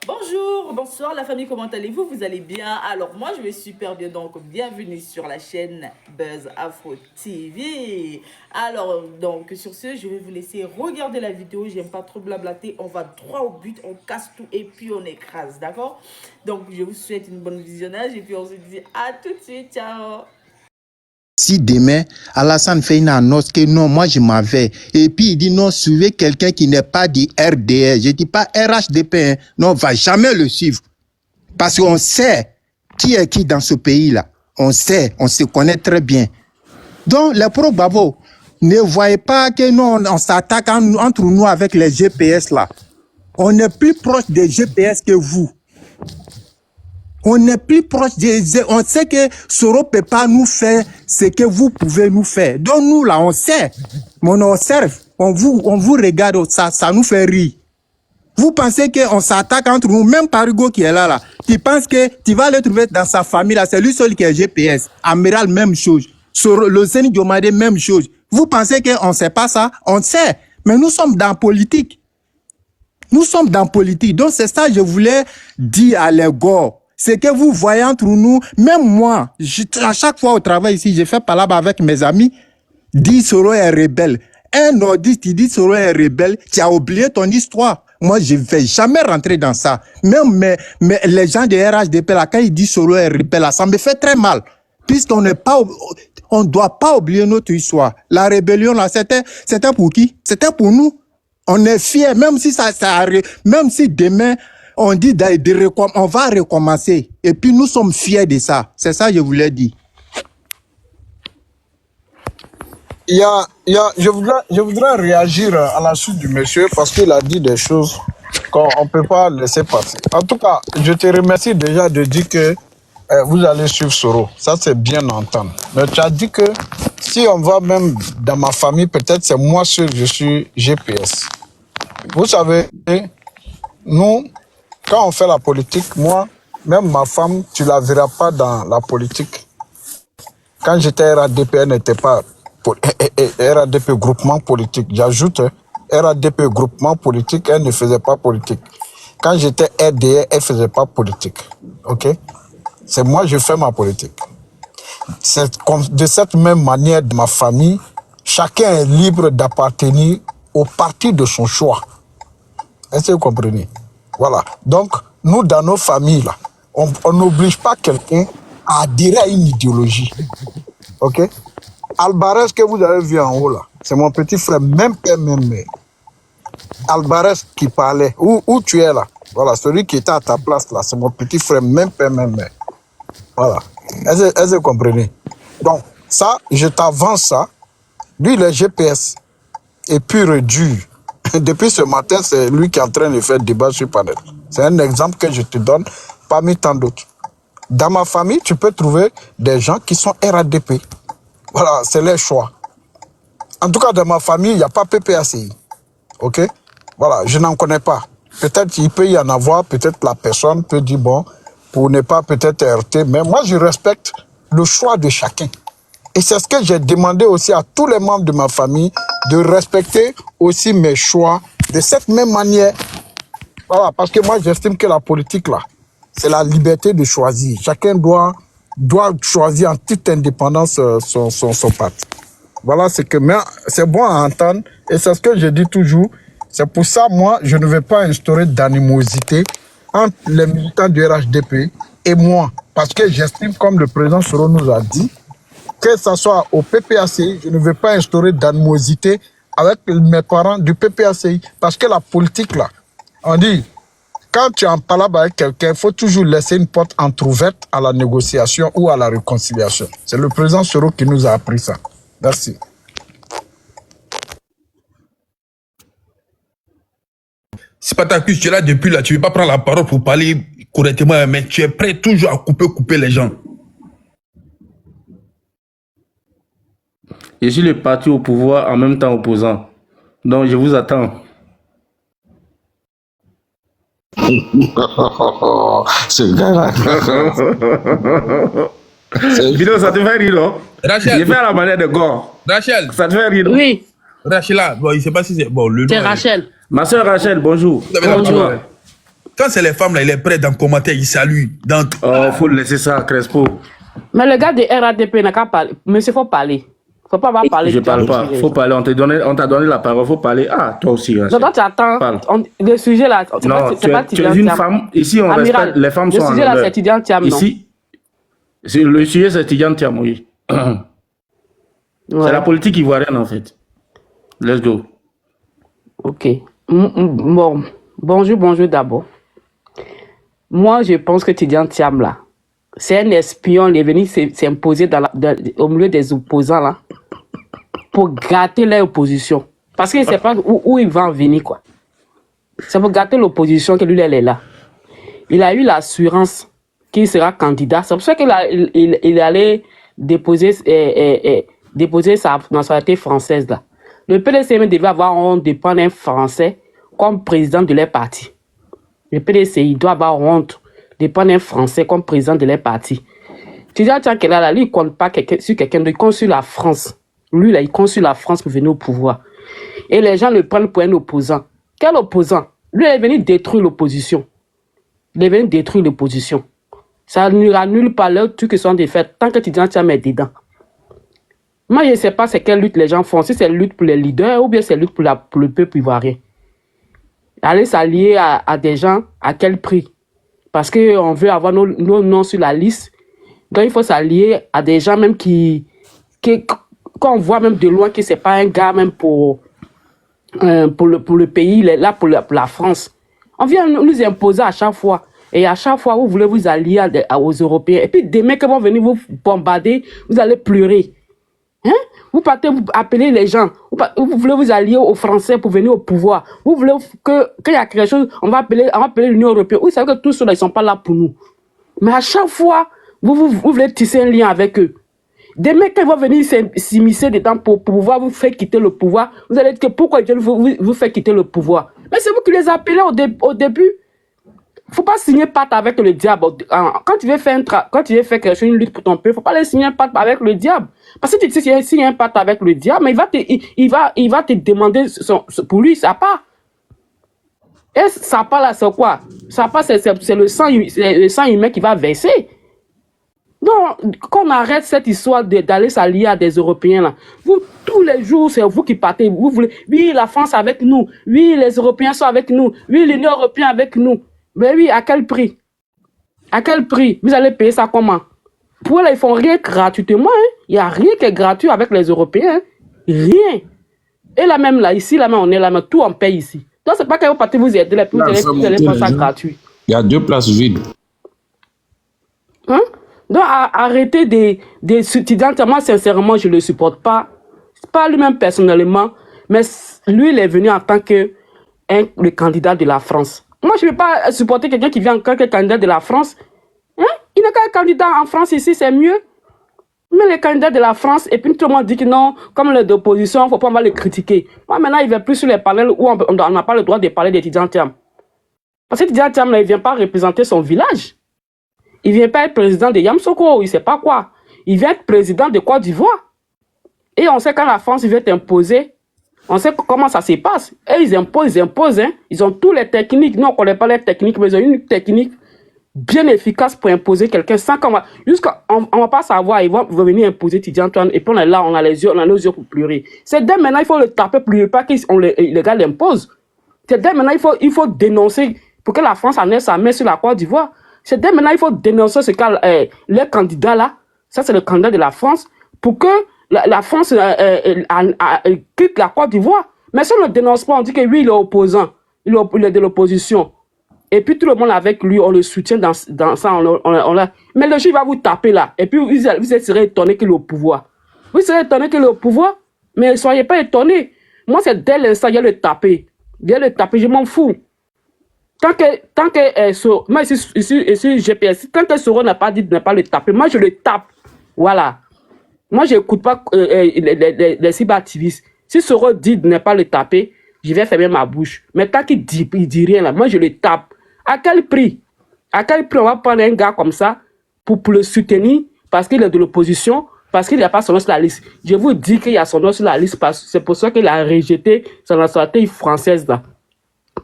Bonjour, bonsoir la famille, comment allez-vous? Vous allez bien? Alors moi je vais super bien, donc bienvenue sur la chaîne Buzz Afro TV. Alors donc sur ce, je vais vous laisser regarder la vidéo, j'aime pas trop blablater, on va droit au but, on casse tout et puis on écrase, d'accord? Donc je vous souhaite une bonne visionnage et puis on se dit à tout de suite, ciao! Si demain, Alassane fait une annonce que non, moi je m'en vais, et puis il dit non, suivez quelqu'un qui n'est pas du RDR, je dis pas RHDP, hein. Non, on va jamais le suivre. Parce qu'on sait qui est qui dans ce pays-là. On sait, on se connaît très bien. Donc, les pro-babo, ne voyez pas que non, on s'attaque entre nous avec les GPS là. On est plus proche des GPS que vous. On est plus proche des... On sait que Soro ne peut pas nous faire ce que vous pouvez nous faire. Donc nous, là, on sait. Mais on observe. On vous regarde, ça nous fait rire. Vous pensez qu'on s'attaque entre nous, même Parigo qui est là, tu penses que tu vas le trouver dans sa famille, là, c'est lui seul qui est GPS. Amiral, même chose. Le Seni Diomade, même chose. Vous pensez qu'on ne sait pas ça? On sait. Mais nous sommes dans la politique. Nous sommes dans la politique. Donc c'est ça que je voulais dire à les gars. C'est que vous voyez entre nous, même moi, à chaque fois au travail ici, je fais parler avec mes amis, dit Soro est rebelle. Un nordiste qui dit Soro est rebelle, tu as oublié ton histoire. Moi, je ne vais jamais rentrer dans ça. Même mais les gens de RHDP, là, quand ils disent Soro est rebelle, là, ça me fait très mal. Puisqu'on n'est pas, on ne doit pas oublier notre histoire. La rébellion, là, c'était pour qui? C'était pour nous. On est fiers, même si ça arrive, même si demain, on dit on va recommencer. Et puis nous sommes fiers de ça. C'est ça que je voulais dire. Je voudrais réagir à la suite du monsieur parce qu'il a dit des choses qu'on ne peut pas laisser passer. En tout cas, je te remercie déjà de dire que vous allez suivre Soro. Ça, c'est bien entendre. Mais tu as dit que si on va même dans ma famille, peut-être c'est moi seul, je suis GPS. Vous savez, nous, quand on fait la politique, moi, même ma femme, tu ne la verras pas dans la politique. Quand j'étais RADP, elle n'était pas RADP groupement politique. J'ajoute, RADP groupement politique, elle ne faisait pas politique. Quand j'étais RDR, elle ne faisait pas politique. Ok? C'est moi, je fais ma politique. De cette même manière, de ma famille, chacun est libre d'appartenir au parti de son choix. Est-ce que vous comprenez? Voilà. Donc, nous, dans nos familles, là, on n'oblige pas quelqu'un à adhérer à une idéologie. OK? Alvarez, que vous avez vu en haut, là, c'est mon petit frère, même père, même mère. Alvarez qui parlait. Où tu es, là? Voilà, celui qui était à ta place, là, c'est mon petit frère, même père, même mère. Voilà. Est-ce que vous comprenez? Donc, ça, je t'avance ça. Lui, il est GPS. Et pur et dur. Depuis ce matin, c'est lui qui est en train de faire débat sur panel. C'est un exemple que je te donne parmi tant d'autres. Dans ma famille, tu peux trouver des gens qui sont RADP. Voilà, c'est leur choix. En tout cas, dans ma famille, il n'y a pas PPACI. OK? Voilà, je n'en connais pas. Peut-être il peut y en avoir, peut-être la personne peut dire, bon, pour ne pas peut-être heurter, mais moi, je respecte le choix de chacun. Et c'est ce que j'ai demandé aussi à tous les membres de ma famille, de respecter aussi mes choix de cette même manière. Voilà, parce que moi, j'estime que la politique, là, c'est la liberté de choisir. Chacun doit choisir en toute indépendance son parti. Voilà, c'est bon à entendre. Et c'est ce que je dis toujours. C'est pour ça, moi, je ne vais pas instaurer d'animosité entre les militants du RHDP et moi. Parce que j'estime, comme le président Soro nous a dit, que ce soit au PPACI, je ne vais pas instaurer d'animosité avec mes parents du PPACI. Parce que la politique, là, on dit, quand tu en parles avec quelqu'un, il faut toujours laisser une porte entrouverte à la négociation ou à la réconciliation. C'est le président Soro qui nous a appris ça. Merci. C'est pas ta cuisse, tu es là depuis là, tu ne veux pas prendre la parole pour parler correctement, mais tu es prêt toujours à couper les gens. Je suis le parti au pouvoir en même temps opposant. Donc je vous attends. Ce gars-là. Vidéo, ça te fait rire, non? Rachel. J'ai fait à la manière de Gore. Rachel. Ça te fait rire, non? Oui. Rachela, bon, il ne sait pas si c'est... Bon, le C'est nom... Rachel. Ma soeur Rachel, bonjour. Vous avez la Bonjour. parole. Quand c'est les femmes, là, il est prêt dans le commentaire, il salue. Dans... Oh, faut laisser ça, Crespo. Mais le gars de RADP n'a qu'à parler. Monsieur, faut parler. Faut pas avoir parlé. Je parle pas. Faut parler. On t'a donné la parole. Faut parler. Ah, toi aussi, Rachel. Non, toi, tu attends. Parle. Le sujet là, c'est Non, pas, c'est pas tu es une femme. Ici, on Amiral, respecte. Les femmes le sont en sujet là, honneur. c'est étudiant Thiam, non? Ici, le sujet, c'est étudiant Thiam, oui. Ouais. C'est la politique ivoirienne, en fait. Let's go. Ok. Bon, bonjour d'abord. Moi, je pense que étudiant Thiam là, c'est un espion, il est venu s'imposer au milieu des opposants là, pour gâter leur opposition. Parce qu'il ne sait pas où il va en venir, quoi. C'est pour gâter l'opposition que lui, elle est là. Il a eu l'assurance qu'il sera candidat. C'est pour ça qu'il il allait déposer sa nationalité française, là. Le PDC devait avoir honte de prendre un Français comme président de leur parti. Le PDC, il doit avoir honte de prendre un Français comme président de leur parti. Tu dis, tiens, qu'elle là, lui, il ne compte pas sur quelqu'un, il compte sur la France. Lui, là, il compte sur la France pour venir au pouvoir. Et les gens le prennent pour un opposant. Quel opposant? Lui, il est venu détruire l'opposition. Il est venu détruire l'opposition. Ça n'annule pas leur truc qui sont des faits tant que tu dis, tiens, mais dedans. Moi, je ne sais pas c'est quelle lutte les gens font. Si c'est lutte pour les leaders ou bien c'est lutte pour le peuple ivoirien. Aller s'allier à des gens, à quel prix? Parce qu'on veut avoir nos noms sur la liste. Donc, il faut s'allier à des gens même qu'on voit même de loin que ce n'est pas un gars même pour le pays, il est là pour la France. On vient nous imposer à chaque fois. Et à chaque fois, vous voulez vous allier aux Européens. Et puis, demain, quand vont venir vous bombarder, vous allez pleurer. Hein? Vous partez, vous appelez les gens. Vous voulez vous allier aux Français pour venir au pouvoir. Vous voulez qu'il y a quelque chose, on va appeler l'Union européenne. Vous savez que tous ceux-là, ils ne sont pas là pour nous. Mais à chaque fois, vous voulez tisser un lien avec eux. Demain, quand ils vont venir s'immiscer dedans pour pouvoir vous faire quitter le pouvoir, vous allez dire que pourquoi Dieu vous fait quitter le pouvoir. Mais c'est vous qui les appelez au début. Il ne faut pas signer pacte avec le diable. Quand tu veux faire quelque chose, une lutte pour ton peuple, il ne faut pas aller signer un pacte avec le diable. Parce que si tu signes un pacte avec le diable, mais il va te demander pour lui sa part. Et sa part là, c'est quoi? Sa part, c'est le sang humain qui va verser. Donc, qu'on arrête cette histoire d'aller s'allier à des Européens là. Vous, tous les jours, c'est vous qui partez. Vous voulez, oui, la France avec nous. Oui, les Européens sont avec nous. Oui, l'Union européenne avec nous. Mais oui, à quel prix? À quel prix? Vous allez payer ça comment? Pour eux, là, ils font rien gratuitement. Hein? Il n'y a rien qui est gratuit avec les Européens. Hein? Rien. Et là même, là, ici, là même, on est là, mais tout on paye ici. Donc, c'est pas que vous partez vous aider, là, puis vous allez faire ça gratuit. Il y a 2 places vides. Hein? Donc, arrêtez des étudiants. Moi, sincèrement, je ne le supporte pas. Pas lui-même personnellement, mais lui, il est venu en tant que le candidat de la France. Moi, je ne vais pas supporter quelqu'un qui vient en tant que candidat de la France. Hein? Il n'est qu'un candidat en France ici, c'est mieux. Mais les candidats de la France, et puis tout le monde dit que non, comme les d'opposition, il ne faut pas mal les critiquer. Moi, maintenant, il ne vient plus sur les panels où on n'a pas le droit de parler d'étudiants Thiam. Parce que l'étudiant Thiam, il ne vient pas représenter son village. Il ne vient pas être président de Yamsoko, il ne sait pas quoi. Il vient être président de Côte d'Ivoire. Et on sait quand la France vient t'imposer, on sait comment ça se passe. Et ils imposent, hein. Ils ont toutes les techniques. Nous, on ne connaît pas les techniques, mais ils ont une technique bien efficace pour imposer quelqu'un sans qu'on va... On ne va pas savoir, ils vont venir imposer étudiant Antoine, et puis on est là, on a nos yeux pour pleurer. C'est dès maintenant, il faut le taper pour lui, pas que le gars l'impose. C'est dès maintenant, il faut dénoncer pour que la France en ait sa main sur la Côte d'Ivoire. C'est dès maintenant, il faut dénoncer ce cas, les candidats là, ça c'est le candidat de la France, pour que la France quitte la Côte d'Ivoire. Mais si on ne dénonce pas, on dit que oui, il est opposant, il est de l'opposition. Et puis tout le monde avec lui, on le soutient dans ça. Mais le jeu va vous taper là. Et puis vous serez étonné qu'il est au pouvoir. Vous serez étonné qu'il est au pouvoir, mais ne soyez pas étonnés. Moi, c'est dès l'instant, il y a le taper. Il y a le taper, je m'en fous. Tant que moi, ici, GPS, tant que Soro n'a pas dit de ne pas le taper, moi, je le tape. Voilà. Moi, je n'écoute pas les cyber-activistes. Si Soro dit de ne pas le taper, je vais fermer ma bouche. Mais tant qu'il dit rien là, moi, je le tape. À quel prix? À quel prix on va prendre un gars comme ça pour le soutenir parce qu'il est de l'opposition, parce qu'il n'y a pas son nom sur la liste. Je vous dis qu'il y a son nom sur la liste parce que c'est pour ça qu'il a rejeté sa nationalité française là.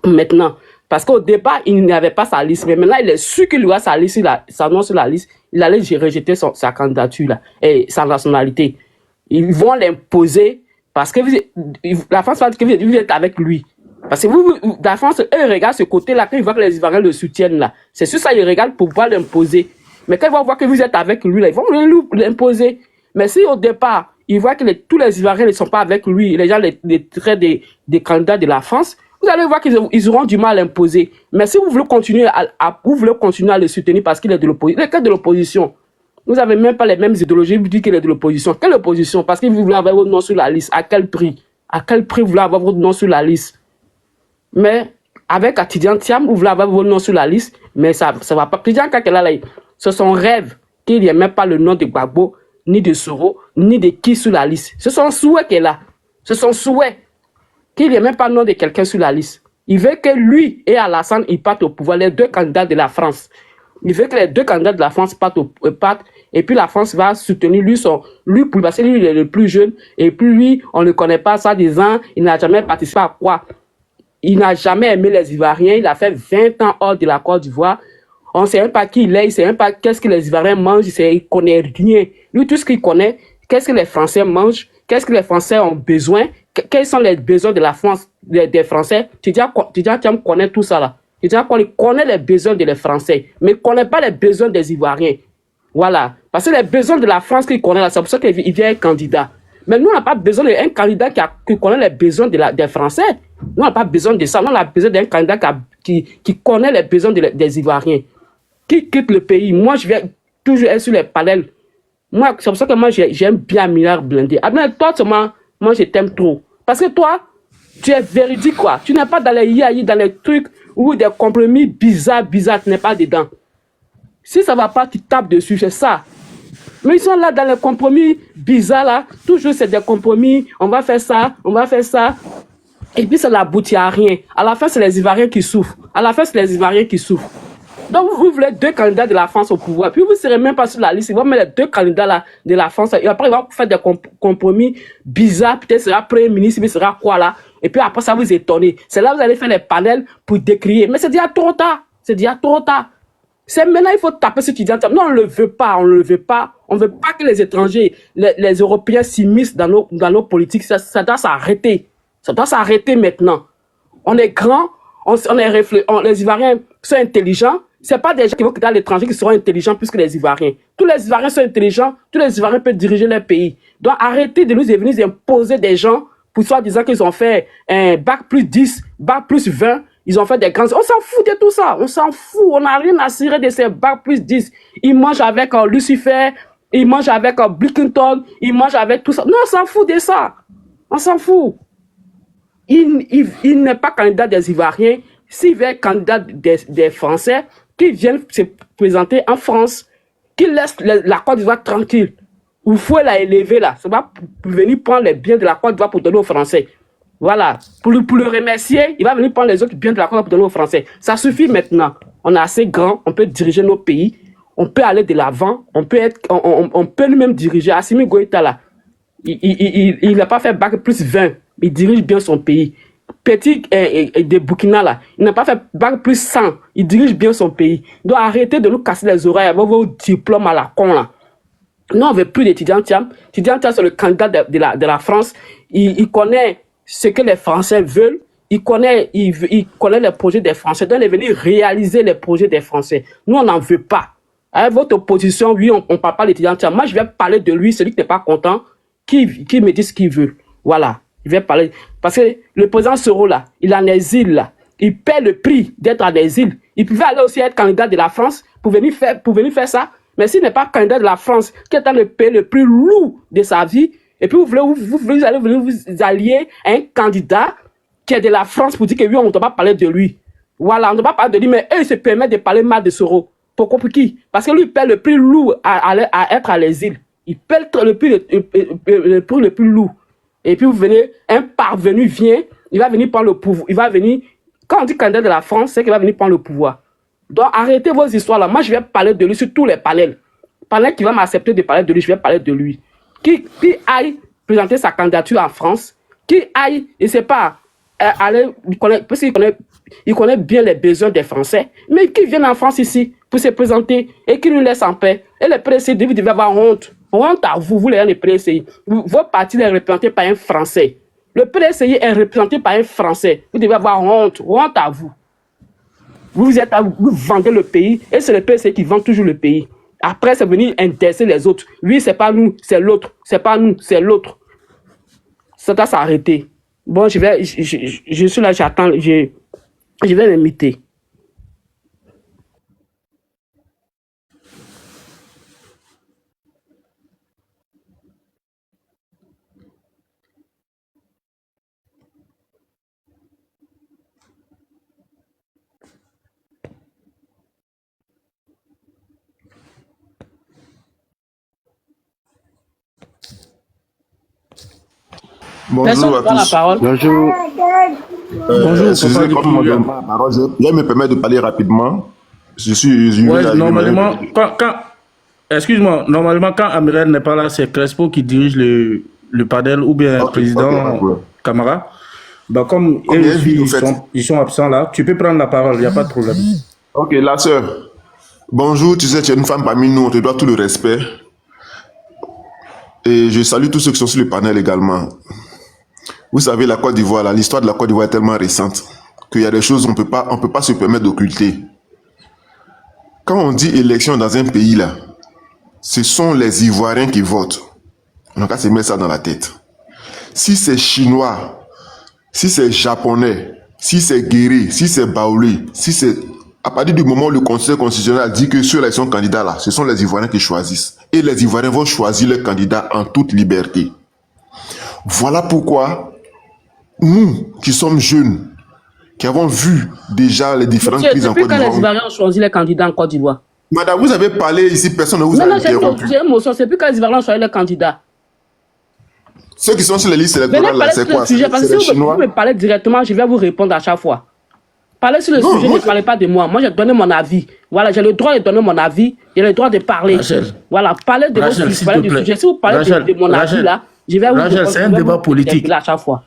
Maintenant. Parce qu'au départ, il n'avait pas sa liste. Mais maintenant, il est sûr qu'il aura sa liste, son nom sur la liste. Il allait rejeter sa candidature là, et sa nationalité. Ils vont l'imposer parce que la France va dire que vous êtes avec lui. Parce que la France, eux, ils regardent ce côté-là, quand ils voient que les Ivoiriens le soutiennent là. C'est sûr ça, ils regardent pour pouvoir l'imposer. Mais quand ils vont voir que vous êtes avec lui là, ils vont l'imposer. Mais si au départ, ils voient que tous les Ivoiriens ne sont pas avec lui, les gens les traitent des candidats de la France, vous allez voir qu'ils auront du mal à l'imposer. Mais si vous voulez continuer à le soutenir parce qu'il est de l'opposition, il est que de l'opposition. Vous n'avez même pas les mêmes idéologies, vous dites qu'il est de l'opposition. Quelle opposition? Parce que vous voulez avoir votre nom sur la liste. À quel prix? À quel prix vous voulez avoir votre nom sur la liste? Mais avec Tidiane Thiam, vous voulez avoir votre nom sur la liste, mais ça ne va pas. Tidiane Kakela, c'est son rêve qu'il n'y ait même pas le nom de Gbagbo, ni de Soro, ni de qui sur la liste. C'est son souhait qu'elle a. C'est son souhait qu'il n'y ait même pas le nom de quelqu'un sur la liste. Il veut que lui et Alassane, ils partent au pouvoir, les deux candidats de la France. Il veut que les deux candidats de la France partent et puis la France va soutenir lui parce que lui, il est le plus jeune, et puis lui, on ne le connaît pas, ça disant, il n'a jamais participé à quoi? Il n'a jamais aimé les Ivoiriens, il a fait 20 ans hors de la Côte d'Ivoire. On ne sait même pas qui il est, il ne sait même pas qu'est-ce que les Ivoiriens mangent, il ne connaît rien. Lui, tout ce qu'il connaît, qu'est-ce que les Français mangent, qu'est-ce que les Français ont besoin, quels sont les besoins de la France, des Français. Tidiane Thiam connaît tout ça là. Tidiane connaît les besoins des Français, mais il ne connaît pas les besoins des Ivoiriens. Voilà. Parce que les besoins de la France qu'il connaît là, c'est pour ça qu'il vient un candidat. Mais nous, on n'a pas besoin d'un candidat qui connaît les besoins des Français. Nous, on n'a pas besoin de ça. Nous, on a besoin d'un candidat qui connaît les besoins des Ivoiriens. Qui quitte le pays. Moi, je vais toujours être sur les panels. Moi, c'est pour ça que moi, j'aime bien Millard Blindé. Ah ben, toi, moi, je t'aime trop. Parce que toi, tu es véridique, quoi. Tu n'es pas dans les yaïs, dans les trucs ou des compromis bizarres, tu n'es pas dedans. Si ça ne va pas, tu tapes dessus, c'est ça. Mais ils sont là dans les compromis bizarres, là. Toujours, c'est des compromis. On va faire ça, on va faire ça. Et puis, ça n'aboutit à rien. À la fin, c'est les Ivoiriens qui souffrent. Donc, vous voulez deux candidats de la France au pouvoir. Puis, vous ne serez même pas sur la liste. Ils vont mettre les deux candidats là, de la France. Et après, ils vont faire des compromis bizarres. Peut-être sera Premier ministre, mais sera quoi là. Et puis, après, ça vous étonner. C'est là que vous allez faire les panels pour décrier. Mais c'est déjà trop tard. C'est maintenant, il faut taper ce Tidiane Thiam. Non, on ne le veut pas. On ne veut pas que les étrangers, les Européens s'immiscent dans nos politiques. Ça doit s'arrêter. Ça doit s'arrêter maintenant. On est grands, les Ivoiriens sont intelligents. Ce n'est pas des gens qui vont quitter à l'étranger qui seront intelligents plus que les Ivoiriens. Tous les Ivoiriens sont intelligents, tous les Ivoiriens peuvent diriger leur pays. Donc arrêtez de nous venir imposer des gens pour soi disant qu'ils ont fait un bac plus 10, bac plus 20. Ils ont fait des grands... On s'en fout de tout ça. On s'en fout. On n'a rien à cirer de ces bac plus 10. Ils mangent avec Lucifer, ils mangent avec Blickington, ils mangent avec tout ça. Non, on s'en fout de ça. On s'en fout. Il n'est pas candidat des Ivoiriens. S'il veut être candidat des Français, qui viennent se présenter en France, qui laissent la Côte d'Ivoire tranquille. Il faut la élever là. Ça va venir prendre les biens de la Côte d'Ivoire pour donner aux Français. Voilà. Pour le remercier, il va venir prendre les autres biens de la Côte d'Ivoire pour donner aux Français. Ça suffit maintenant. On est assez grand, on peut diriger nos pays, on peut aller de l'avant, on peut lui-même diriger. Assimi Goïta là, il n'a pas fait bac plus 20. Il dirige bien son pays. Petit de Burkina là, il n'a pas fait bac plus 100. Il dirige bien son pays. Donc arrêtez de nous casser les oreilles avec vos diplômes à la con là. Nous on ne veut plus de Tidiane Thiam. Tidiane Thiam c'est le candidat de la France. Il connaît ce que les Français veulent. Il connaît les projets des Français. Donc il est venu réaliser les projets des Français. Nous on n'en veut pas. Avec votre opposition, oui, on ne parle pas de Tidiane Thiam. Moi je vais parler de lui, celui qui n'est pas content, qui me dit ce qu'il veut. Voilà. Il va parler. Parce que le président Soro, là, il est en exil, là. Il paie le prix d'être en exil. Il pouvait aller aussi être candidat de la France pour venir faire ça. Mais s'il n'est pas candidat de la France, qui est en train de payer le prix lourd de sa vie, et puis vous voulez vous allier à un candidat qui est de la France pour dire que oui, on ne doit pas parler de lui. Voilà, on ne doit pas parler de lui, mais eux, ils se permettent de parler mal de Soro. Pourquoi? Pour qui? Parce que lui, il paie le prix lourd à être à l'exil. Il paie le prix le plus lourd. Et puis vous venez, un parvenu vient, il va venir prendre le pouvoir. Il va venir, quand on dit candidat de la France, c'est qu'il va venir prendre le pouvoir. Donc arrêtez vos histoires là. Moi je vais parler de lui sur tous les panels. Panel qui va m'accepter de parler de lui, je vais parler de lui. qui aille présenter sa candidature en France, qui aille, je ne sais pas, aller, parce qu'il connaît bien les besoins des Français, mais qui viennent en France ici pour se présenter et qui nous laisse en paix. Et les PCI, vous devez avoir honte. Honte à vous, vous les PCI. Votre parti est représenté par un Français. Le PCI est représenté par un Français. Vous devez avoir honte. Honte à vous. Vous vendez le pays et c'est le PCI qui vend toujours le pays. Après, c'est venir intéresser les autres. Oui, c'est pas nous, c'est l'autre. C'est pas nous, c'est l'autre. Ça doit s'arrêter. Bon, je suis là, j'attends, je vais m'imiter. Personne Bonjour ne à prend la tous. parole. Bonjour. Bonjour, Excusez, papa comme on Dicky. donne pas la parole, je vais me permettre de parler rapidement. Je Ouais, vais arriver normalement, maintenant. excuse-moi, normalement, quand Amirel n'est pas là, c'est Crespo qui dirige le panel ou bien le Ok, pas de président problème. Camara. Bah, comme Ok, eux aussi, au fait. ils sont absents là, tu peux prendre la parole, il n'y a pas de problème. Ok, la sœur. Bonjour, tu sais, tu es une femme parmi nous, on te doit tout le respect. Et je salue tous ceux qui sont sur le panel également. Vous savez, la Côte d'Ivoire, là, l'histoire de la Côte d'Ivoire est tellement récente qu'il y a des choses qu'on peut pas se permettre d'occulter. Quand on dit élection dans un pays, là, ce sont les Ivoiriens qui votent. On n'a qu'à se mettre ça dans la tête. Si c'est Chinois, si c'est Japonais, si c'est Guéré, si c'est Baoulé, si c'est... À partir du moment où le Conseil constitutionnel a dit que ceux-là qui sont candidats là, ce sont les Ivoiriens qui choisissent. Et les Ivoiriens vont choisir leurs candidats en toute liberté. Voilà pourquoi nous, qui sommes jeunes, qui avons vu déjà les différentes Monsieur, crises en depuis Côte quand les d'Ivoire. Ivoiriens ont choisi les candidats en Côte d'Ivoire? Madame, vous avez parlé ici, personne ne vous a Non, interrompu. j'ai une émotion. C'est plus quand les Ivoiriens ont choisi les candidats. Ceux qui sont sur les listes Venez électorales, là, parler c'est sur quoi? le sujet, parce C'est que les si vous Chinois? me parlez directement, je vais vous répondre à chaque fois. Parlez sur le Non, sujet, moi, ne parlez pas de moi. Moi, j'ai donné mon avis. Voilà, j'ai le droit de donner mon avis. J'ai le droit de parler. Rachel. Voilà, parlez de Rachel, votre s'il parlez te du plaît. sujet. Si vous parlez Rachel, de mon avis, Rachel, là, je vais vous Rachel, répondre, c'est je un vais débat vous politique. répondre à chaque fois.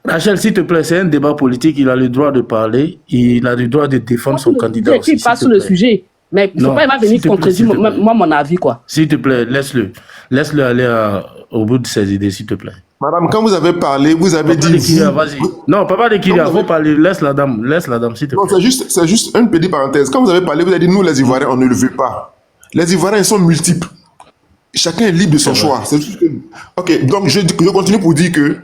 Rachel, s'il te plaît, c'est un débat politique, il a le droit de parler, il a le droit de défendre son candidat aussi, Il s'il passe te sur le plaît. sujet. Mais il ne faut Non, pas il va s'il venir te plaît, contredire s'il te plaît. moi, mon avis, quoi. S'il te plaît, laisse-le. Laisse-le aller au bout de ses idées, s'il te plaît. Madame, quand vous avez parlé, vous avez Papa dit... de Kyria, vous- vas-y. Non, papa de Kyria, Non, vous faut parler. Laisse la dame, s'il te Non, plaît. c'est juste une petite parenthèse. Quand vous avez parlé, vous avez dit, nous, les Ivoiriens, on ne le veut pas. Les Ivoiriens, ils sont multiples. Chacun est libre de son choix. C'est juste que... Ok, donc je continue pour dire que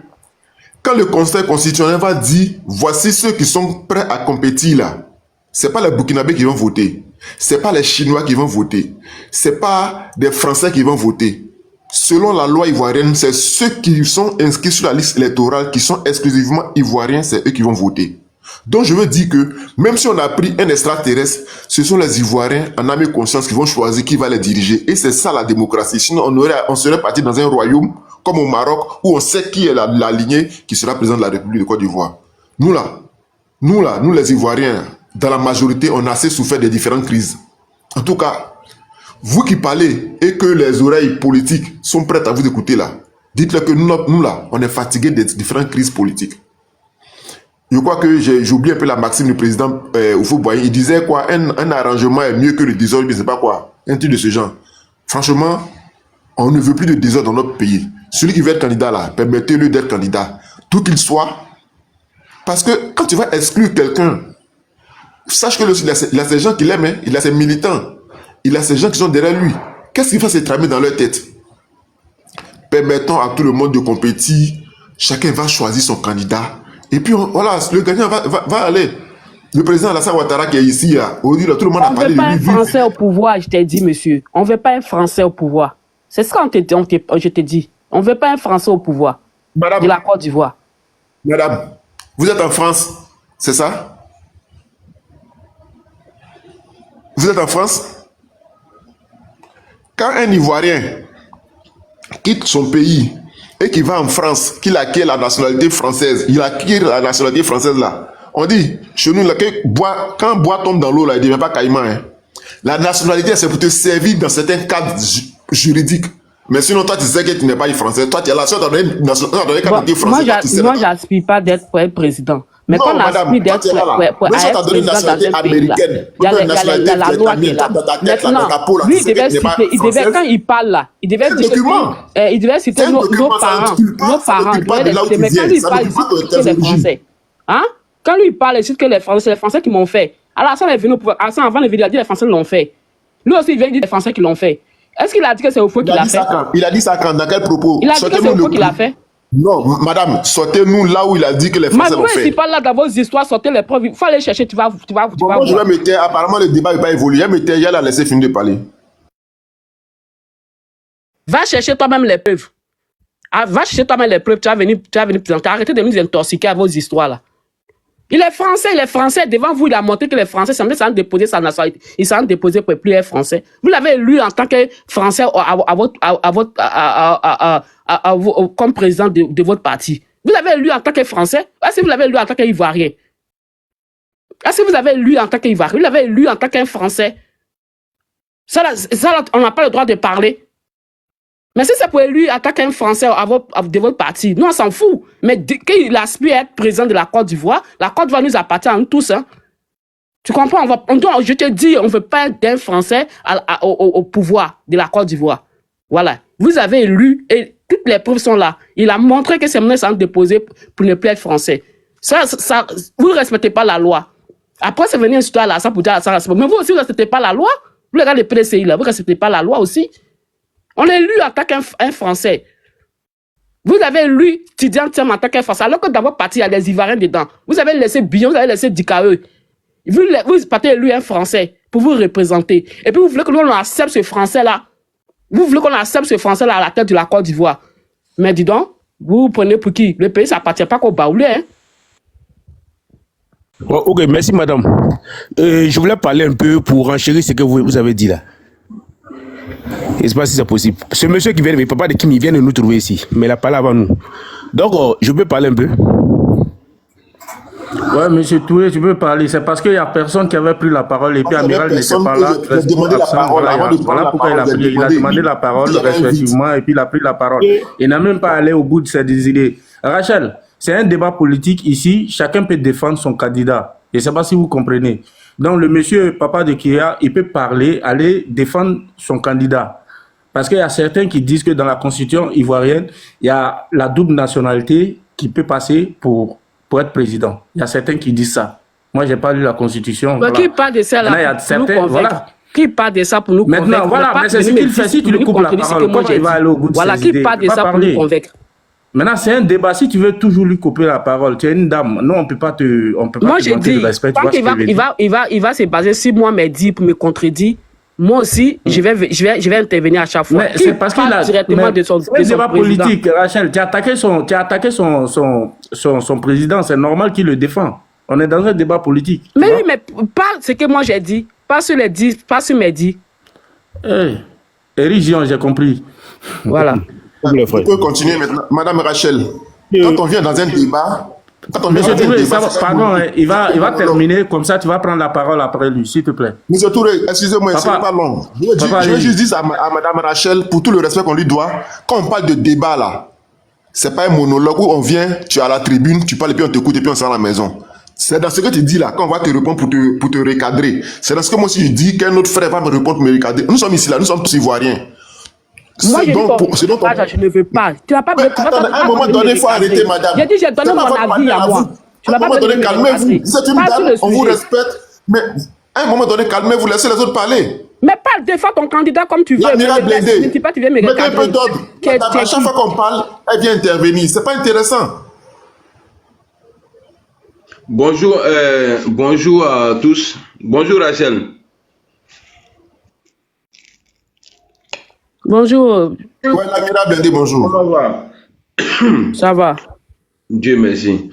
quand le Conseil constitutionnel va dire, voici ceux qui sont prêts à compétir là, c'est pas les Burkinabés qui vont voter. C'est pas les Chinois qui vont voter. C'est pas des Français qui vont voter. Selon la loi ivoirienne, c'est ceux qui sont inscrits sur la liste électorale, qui sont exclusivement ivoiriens, c'est eux qui vont voter. Donc je veux dire que même si on a pris un extraterrestre, ce sont les Ivoiriens en âme et conscience qui vont choisir qui va les diriger. Et c'est ça la démocratie. Sinon on serait parti dans un royaume comme au Maroc où on sait qui est la lignée qui sera président de la République de Côte d'Ivoire. Nous les Ivoiriens, dans la majorité, on a assez souffert des différentes crises. En tout cas, vous qui parlez et que les oreilles politiques sont prêtes à vous écouter là, dites-leur que nous là, on est fatigués des différentes crises politiques. Je crois que j'ai oublié un peu la maxime du président Oufo-Boigny. Il disait quoi, un arrangement est mieux que le désordre, je ne sais pas quoi, un truc de ce genre. Franchement, on ne veut plus de désordre dans notre pays. Celui qui veut être candidat là, permettez-lui d'être candidat, tout qu'il soit. Parce que quand tu vas exclure quelqu'un, sache que il a ces gens qui l'aiment, hein, il a ses militants, il a ces gens qui sont derrière lui. Qu'est-ce qu'il va se tramer dans leur tête? Permettons à tout le monde de compétir, chacun va choisir son candidat, et puis voilà, le gagnant va aller. Le président Alassane Ouattara qui est ici, là, aujourd'hui, là, tout le monde a On ne parlé veut pas de un lui. Français au pouvoir, je t'ai dit, monsieur. On ne veut pas un Français au pouvoir. C'est ce qu'on je te dis. On ne veut pas un Français au pouvoir Madame, de la Côte d'Ivoire. Madame, vous êtes en France, c'est ça? Vous êtes en France? Quand un Ivoirien quitte son pays et qu'il va en France, qu'il acquiert la nationalité française, il acquiert la nationalité française là, on dit, chez nous, là, quand bois tombe dans l'eau, là, il ne devient pas caïman. Hein. La nationalité, c'est pour te servir dans certains cadres juridiques. Mais sinon, toi, tu sais que tu n'es pas un Français. Toi, tu es là. Si on t'a donné une nationalité Bon, française, toi, tu sais moi, là. j'aspire pas d'être pour être président. Mais quand Non, on aspire madame, toi, d'être tu es là, là. pour Même si on être t'a donné une président dans nationalité un pays, là, américaine, il y a une nationalité la loi qui est vietnamienne, là. dans ta tête, là, Maintenant, dans ta peau, là, lui, tu sais que tu n'es pas il devait, française. quand il parle là, il devait C'est un dire que document. il devait citer C'est un document, ça n'exclut pas, nos ça parents, n'exclut pas de là où tu mais quand viens. lui Ça parle, il n'exclut pas cite de que tes les origines. Français. Hein? Quand lui parle, il cite que les Français, c'est les Français qui m'ont fait. Alors, ça, il est venu au pouvoir. Avant de venir, il a dit les Français l'ont fait. Lui aussi, il vient dire les Français qui l'ont fait. Est-ce qu'il a dit que c'est au faux qu'il a fait? Il a dit ça quand? Dans quel propos? Il a dit que c'est au faux qu'il a fait. Non, madame, sortez-nous là où il a dit que les Français l'ont Malgré fait. si pas là dans vos histoires, sortez les preuves. Il faut aller chercher, tu vas Bon, moi, je voir. vais me taire. Apparemment, le débat ne va pas évoluer. Je vais me taire. Il a laissé finir de parler. Va chercher toi-même les preuves. Ah, va chercher toi-même les preuves. Tu vas venir présenter. Arrêtez de nous intoxiquer à vos histoires là. Il est français. Devant vous, il a montré que les Français s'en déposer sa nationalité. Il s'en déposer pour plus être français. Vous l'avez élu en tant que Français comme président de votre parti. Vous l'avez élu en tant que Français. Est-ce que vous l'avez élu en tant qu'Ivoirien? Est-ce que vous l'avez élu en tant qu'Ivoirien? Vous l'avez élu en tant qu'un Français. Ça, là, on n'a pas le droit de parler. Mais si c'est pour élu en tant qu'un Français de votre parti, nous on s'en fout. Mais qu'il aspire à être président de la Côte d'Ivoire, la Côte d'Ivoire nous appartient à nous tous. Hein. Tu comprends? Je te dis, on ne veut pas être d'un Français au pouvoir de la Côte d'Ivoire. Voilà. Vous avez élu et toutes les preuves sont là. Il a montré que c'est mené sans déposer pour ne plus être français. Vous ne respectez pas la loi. Après, c'est venu une histoire là, ça pour dire ça respecte. Mais vous aussi, vous ne respectez pas la loi. Vous regardez le PDCI là, vous ne respectez pas la loi aussi. On l'a élu en tant qu'un Français. Vous avez élu Tidiane Thiam en tant qu'un Français, alors que dans votre parti, il y a des Ivoiriens dedans. Vous avez laissé Billon, vous avez laissé Dikae. Vous partez élu un Français pour vous représenter. Et puis vous voulez que nous, on accepte ce Français-là. Vous voulez qu'on accepte ce Français-là à la tête de la Côte d'Ivoire. Mais dis donc, vous prenez pour qui? Le pays, ça n'appartient pas qu'au Baoulé. Hein? Oh, ok, merci madame. Je voulais parler un peu pour renchérir ce que vous avez dit là. Je ne sais pas si c'est possible. Ce monsieur qui vient, mais papa de Kim, il vient de nous trouver ici. Mais il a parlé avant nous. Donc, je peux parler un peu. Ouais, monsieur Touré, tu peux parler. C'est parce qu'il n'y a personne qui avait pris la parole et puis Amiral n'était pas là. Il a demandé la parole. Voilà pourquoi il a demandé la parole, respectivement, et puis il a pris la parole. Il n'a même pas allé au bout de ses idées. Rachel, c'est un débat politique ici. Chacun peut défendre son candidat. Je ne sais pas si vous comprenez. Donc, le monsieur Papa de Kia, il peut parler, aller défendre son candidat. Parce qu'il y a certains qui disent que dans la constitution ivoirienne, il y a la double nationalité qui peut passer pour être président. Il y a certains qui disent ça. Moi, je n'ai pas lu la constitution. Voilà. Qui parle de ça là, il y a certains, voilà. Qui parle de ça pour nous convaincre? Maintenant, voilà, mais c'est ce qu'il fait. Si tu lui coupes la parole, comment il va aller au bout de ses idées? Voilà, qui parle de ça pour nous convaincre? Maintenant, c'est un débat. Si tu veux toujours lui couper la parole, tu es une dame. Non, on ne peut pas te moi, j'ai dit, tant qu'il va se baser sur moi, mais dit pour me contredire. Moi aussi, je vais intervenir à chaque fois. Mais c'est parce qu'il a directement de son débat politique, Rachel. Tu as attaqué son président. C'est normal qu'il le défend. On est dans un débat politique. Mais oui, mais pas ce que moi j'ai dit. Pas sur mes dits. Érigion, j'ai compris. Voilà. On peut continuer maintenant. Madame Rachel, quand on vient dans un débat... Monsieur Touré, pardon, il va terminer, comme ça tu vas prendre la parole après lui, s'il te plaît. Monsieur Touré, excusez-moi, ce n'est pas long. Je veux juste dire à Madame Rachel, pour tout le respect qu'on lui doit, quand on parle de débat là, c'est pas un monologue où on vient, tu es à la tribune, tu parles et puis on t'écoute et puis on sort à la maison. C'est dans ce que tu dis là, quand on va te répondre pour te recadrer. C'est dans ce que moi aussi je dis qu'un autre frère va me répondre pour me recadrer. Nous sommes ici là, nous sommes tous ivoiriens. Moi, je ne veux pas. Tu n'as pas à un moment donné, il faut arrêter, madame. J'ai dit, j'ai donné mon avis à moi. À un moment donné, calmez-vous. C'est une dame, on vous respecte. Mais à un moment donné, calmez-vous, laissez les autres parler. Mais parle, défends ton candidat comme tu veux. L'amiral blindé. Ne dis pas, tu viens me mettez un peu d'ordre. À chaque fois qu'on parle, elle vient intervenir. C'est pas intéressant. Bonjour, bonjour à tous. Bonjour Rachel. Bonjour. Ouais, l'amiral blindé, bonjour. Ça va. Dieu merci.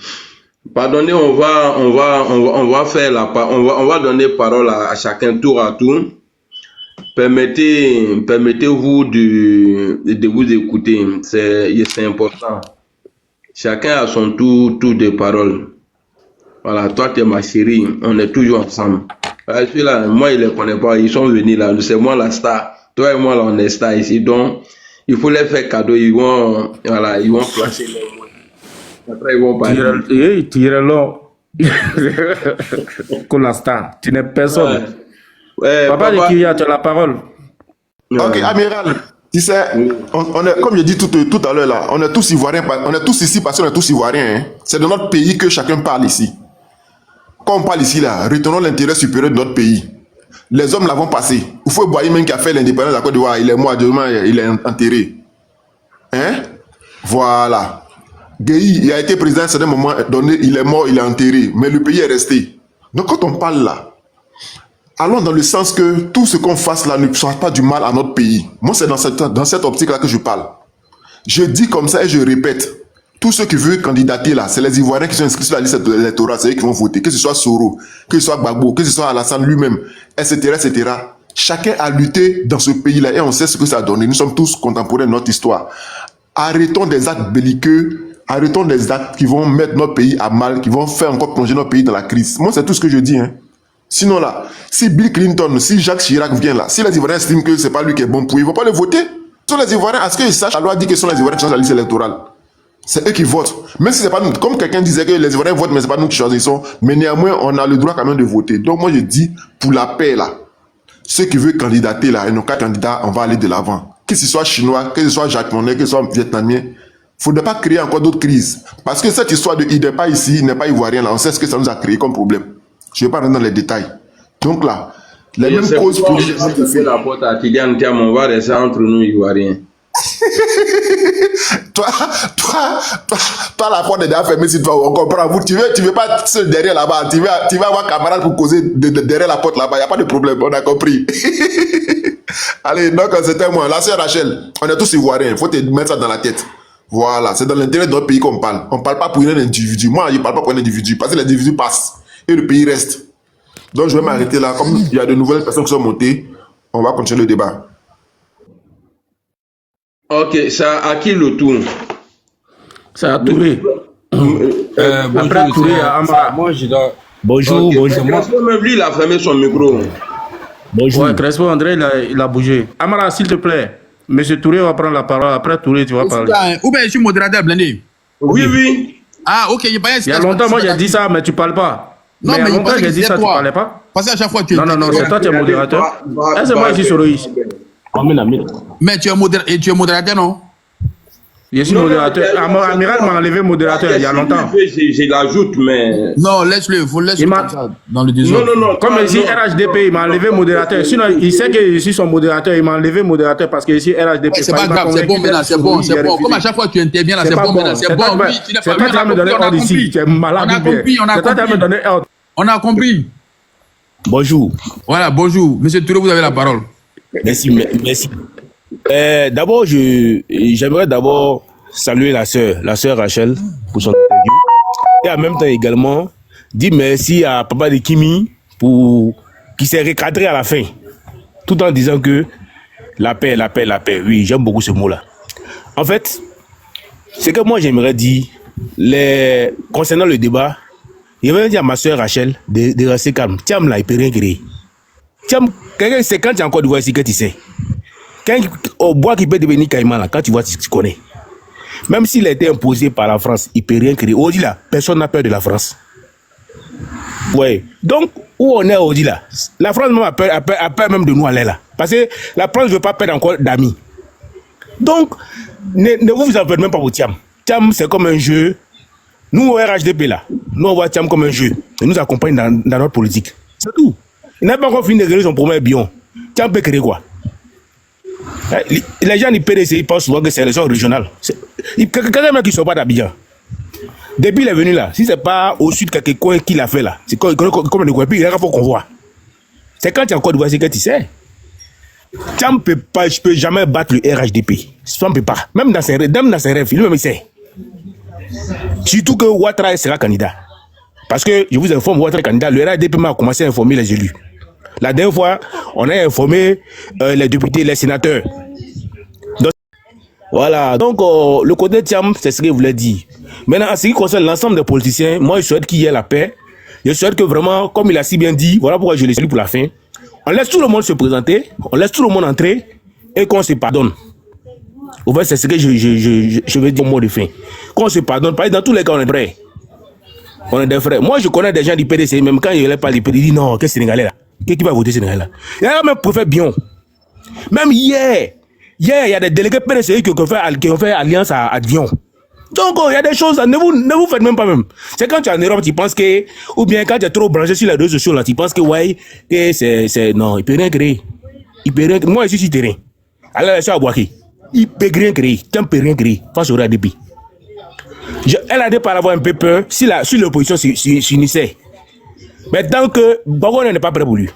Pardonnez, on va faire on va donner parole à chacun tour à tour. Permettez-vous de vous écouter. C'est important. Chacun a son tour de parole. Voilà, toi tu es ma chérie, on est toujours ensemble. Celui-là, moi il ne les connaît pas, ils sont venus là, c'est moi la star. Toi et moi là on est star ici, donc Il faut les faire cadeau, ils vont placer les mots. Après, ils vont parler. Tire-le. Pour l'instant, tu n'es personne. Ouais, Papa de papa. Kyria, tu as la parole. Ok, amiral, tu sais, on est, comme je dis tout à l'heure là, on est tous ivoiriens, on est tous ici parce qu'on est tous ivoiriens. Hein. C'est de notre pays que chacun parle ici. Quand on parle ici là, retenons l'intérêt supérieur de notre pays. Les hommes l'avons passé. Il faut voir même qui a fait l'indépendance de la Côte d'Ivoire, il est mort, demain il est enterré. Hein? Voilà. Gueye, il a été président à un certain moment donné, il est mort, il est enterré, mais le pays est resté. Donc quand on parle là, allons dans le sens que tout ce qu'on fasse là ne soit pas du mal à notre pays. Moi, c'est dans cette optique-là que je parle. Je dis comme ça et je répète. Tous ceux qui veulent candidater là, c'est les Ivoiriens qui sont inscrits sur la liste électorale, c'est eux qui vont voter. Que ce soit Soro, que ce soit Gbagbo, que ce soit Alassane lui-même, etc., etc. Chacun a lutté dans ce pays-là et on sait ce que ça a donné. Nous sommes tous contemporains de notre histoire. Arrêtons des actes belliqueux, arrêtons des actes qui vont mettre notre pays à mal, qui vont faire encore plonger notre pays dans la crise. Moi, c'est tout ce que je dis, hein. Sinon là, si Bill Clinton, si Jacques Chirac vient là, si les Ivoiriens estiment que c'est pas lui qui est bon pour eux, ils vont pas le voter. Ce sont les Ivoiriens, à ce qu'ils sachent, la loi dit que ce sont les Ivoiriens qui changent la liste électorale. C'est eux qui votent. Même si c'est pas nous, comme quelqu'un disait que les Ivoiriens votent, mais c'est pas nous qui choisissons, mais néanmoins, on a le droit quand même de voter. Donc moi je dis, pour la paix là, ceux qui veulent candidater là, et nos 4 candidats, on va aller de l'avant. Que ce soit chinois, que ce soit japonais, que ce soit vietnamien, faudrait pas créer encore d'autres crises. Parce que cette histoire de il n'est pas ici, il n'est pas ivoirien là, on sait ce que ça nous a créé comme problème. Je ne vais pas rentrer dans les détails. Donc là, les mêmes causes pour la porte à Tidiane Thiam, on va rester entre nous Ivoiriens. toi, la porte est déjà fermée si toi, on comprend. Vous, tu veux pas seul derrière là-bas, tu vas avoir camarade pour causer derrière la porte là-bas, il n'y a pas de problème, on a compris. Allez, donc c'était moi, la sœur Rachel, on est tous Ivoiriens, il faut te mettre ça dans la tête. Voilà, c'est dans l'intérêt de notre pays qu'on parle. On ne parle pas pour un individu. Moi, je ne parle pas pour un individu, parce que l'individu passe et le pays reste. Donc je vais m'arrêter là. Comme il y a de nouvelles personnes qui sont montées, on va continuer le débat. Ok, ça à qui le tour? C'est à Touré. Après Touré, à Amara. Moi, je dois. Bonjour, Okay. bonjour. Crespo, même lui, il a fermé son micro. Bonjour. Ouais, Crespo André, il a bougé. Amara, s'il te plaît. Monsieur Touré va prendre la parole. Après Touré, tu vas parler. Ou bien je suis modérateur, Blindé. Oui, oui. Ah, ok, Il y a longtemps, moi, j'ai dit ça, mais tu parles pas. Non, mais il y a longtemps, j'ai dit ça, tu toi. parlais pas. Parce qu'à chaque fois, tu Non, c'est toi qui es modérateur. Est-ce que moi, ici, sur Loïs? Mais tu es modérateur, non? Je suis modérateur. Amiral m'a enlevé modérateur il y a longtemps. Je l'ajoute, mais. Non, laisse-le, il faut laisser comme ça, dans le désordre. Non. Comme ici, RHDP, il m'a enlevé modérateur. Sinon, il sait que je suis son modérateur, il m'a enlevé modérateur parce que ici, RHDP. Ouais, c'est pas grave, c'est bon maintenant, c'est bon. Comme à chaque fois tu interviens là, c'est bon maintenant, c'est bon. Oui, tu n'as C'est pas toi qui vas me donner ordre ici. Tu es malade. On a compris, C'est toi qui vas me donner ordre. On a compris. Bonjour. Voilà, bonjour. Monsieur Touré, vous avez la parole. Merci. D'abord, j'aimerais d'abord saluer la sœur Rachel pour son interview. Et en même temps également, dire merci à Papa de Kimi qui s'est recadré à la fin. Tout en disant que la paix. Oui, j'aime beaucoup ce mot-là. En fait, ce que moi j'aimerais dire, concernant le débat, je vais dire à ma sœur Rachel de rester calme. Tiam là, il peut rien créer. Tiam, c'est quand tu es encore de voir ici que tu sais. Quand au bois qui peut devenir caïman là, quand tu vois, tu connais. Même s'il a été imposé par la France, il ne peut rien créer. Aujourd'hui là, personne n'a peur de la France. Ouais. Donc, où on est aujourd'hui là, la France même a peur même de nous aller là. Parce que la France ne veut pas perdre encore d'amis. Donc, ne vous en faites même pas pour Thiam. Thiam, c'est comme un jeu. Nous, au RHDP là, nous on voit Thiam comme un jeu. Il nous accompagne dans notre politique. C'est tout. Il n'a pas encore fini de gagner son premier bion. Thiam peut créer quoi? Les gens du PDC, ils pensent souvent que c'est les gens régionales. Quelqu'un qui ne soit pas d'Abidjan. Depuis il est venu là, si ce n'est pas au sud quelque coin qu'il a fait là, c'est comme le coin, puis il faut qu'on voit. C'est quand tu as encore de voir, c'est que tu sais. Tu ne peux jamais battre le RHDP. Ça ne peut pas. Même dans ses rêves, lui-même il sait. Surtout que Ouattara sera candidat. Parce que, je vous informe, Ouattara est candidat, le RHDP a commencé à informer les élus. La dernière fois, on a informé les députés, les sénateurs. Donc, voilà. Donc, le côté Thiam, c'est ce qu'il voulait dire. Maintenant, en ce qui concerne l'ensemble des politiciens, moi, je souhaite qu'il y ait la paix. Je souhaite que vraiment, comme il a si bien dit, voilà pourquoi je l'ai salue pour la fin. On laisse tout le monde se présenter, on laisse tout le monde entrer et qu'on se pardonne. Au fait, c'est ce que je veux dire au mot de fin. Qu'on se pardonne, dans tous les cas, on est prêts. On est des frères. Moi, je connais des gens du PDC, même quand il n'est pas du PDC, ils disent non, qu'est-ce Sénégalais là? Qui va voter Sénégalais là? Il y a même préfet Bion. Même hier, il y a des délégués PDC qui ont fait alliance à Dion. Donc, il y a des choses, ne vous faites même pas même. C'est quand tu es en Europe, tu penses que, ou bien quand tu es trop branché sur les réseaux sociaux là, tu penses que, ouais, que c'est, non, il peut rien créer. Il peut rien créer. Moi, je suis sur terrain. Allez, je suis à Boaké. Il peut rien créer. Tu ne peux rien créer face au RADP. Elle a dit par avoir un peu peur si l'opposition s'unissait. Mais tant que Bago n'est pas prêt pour lui.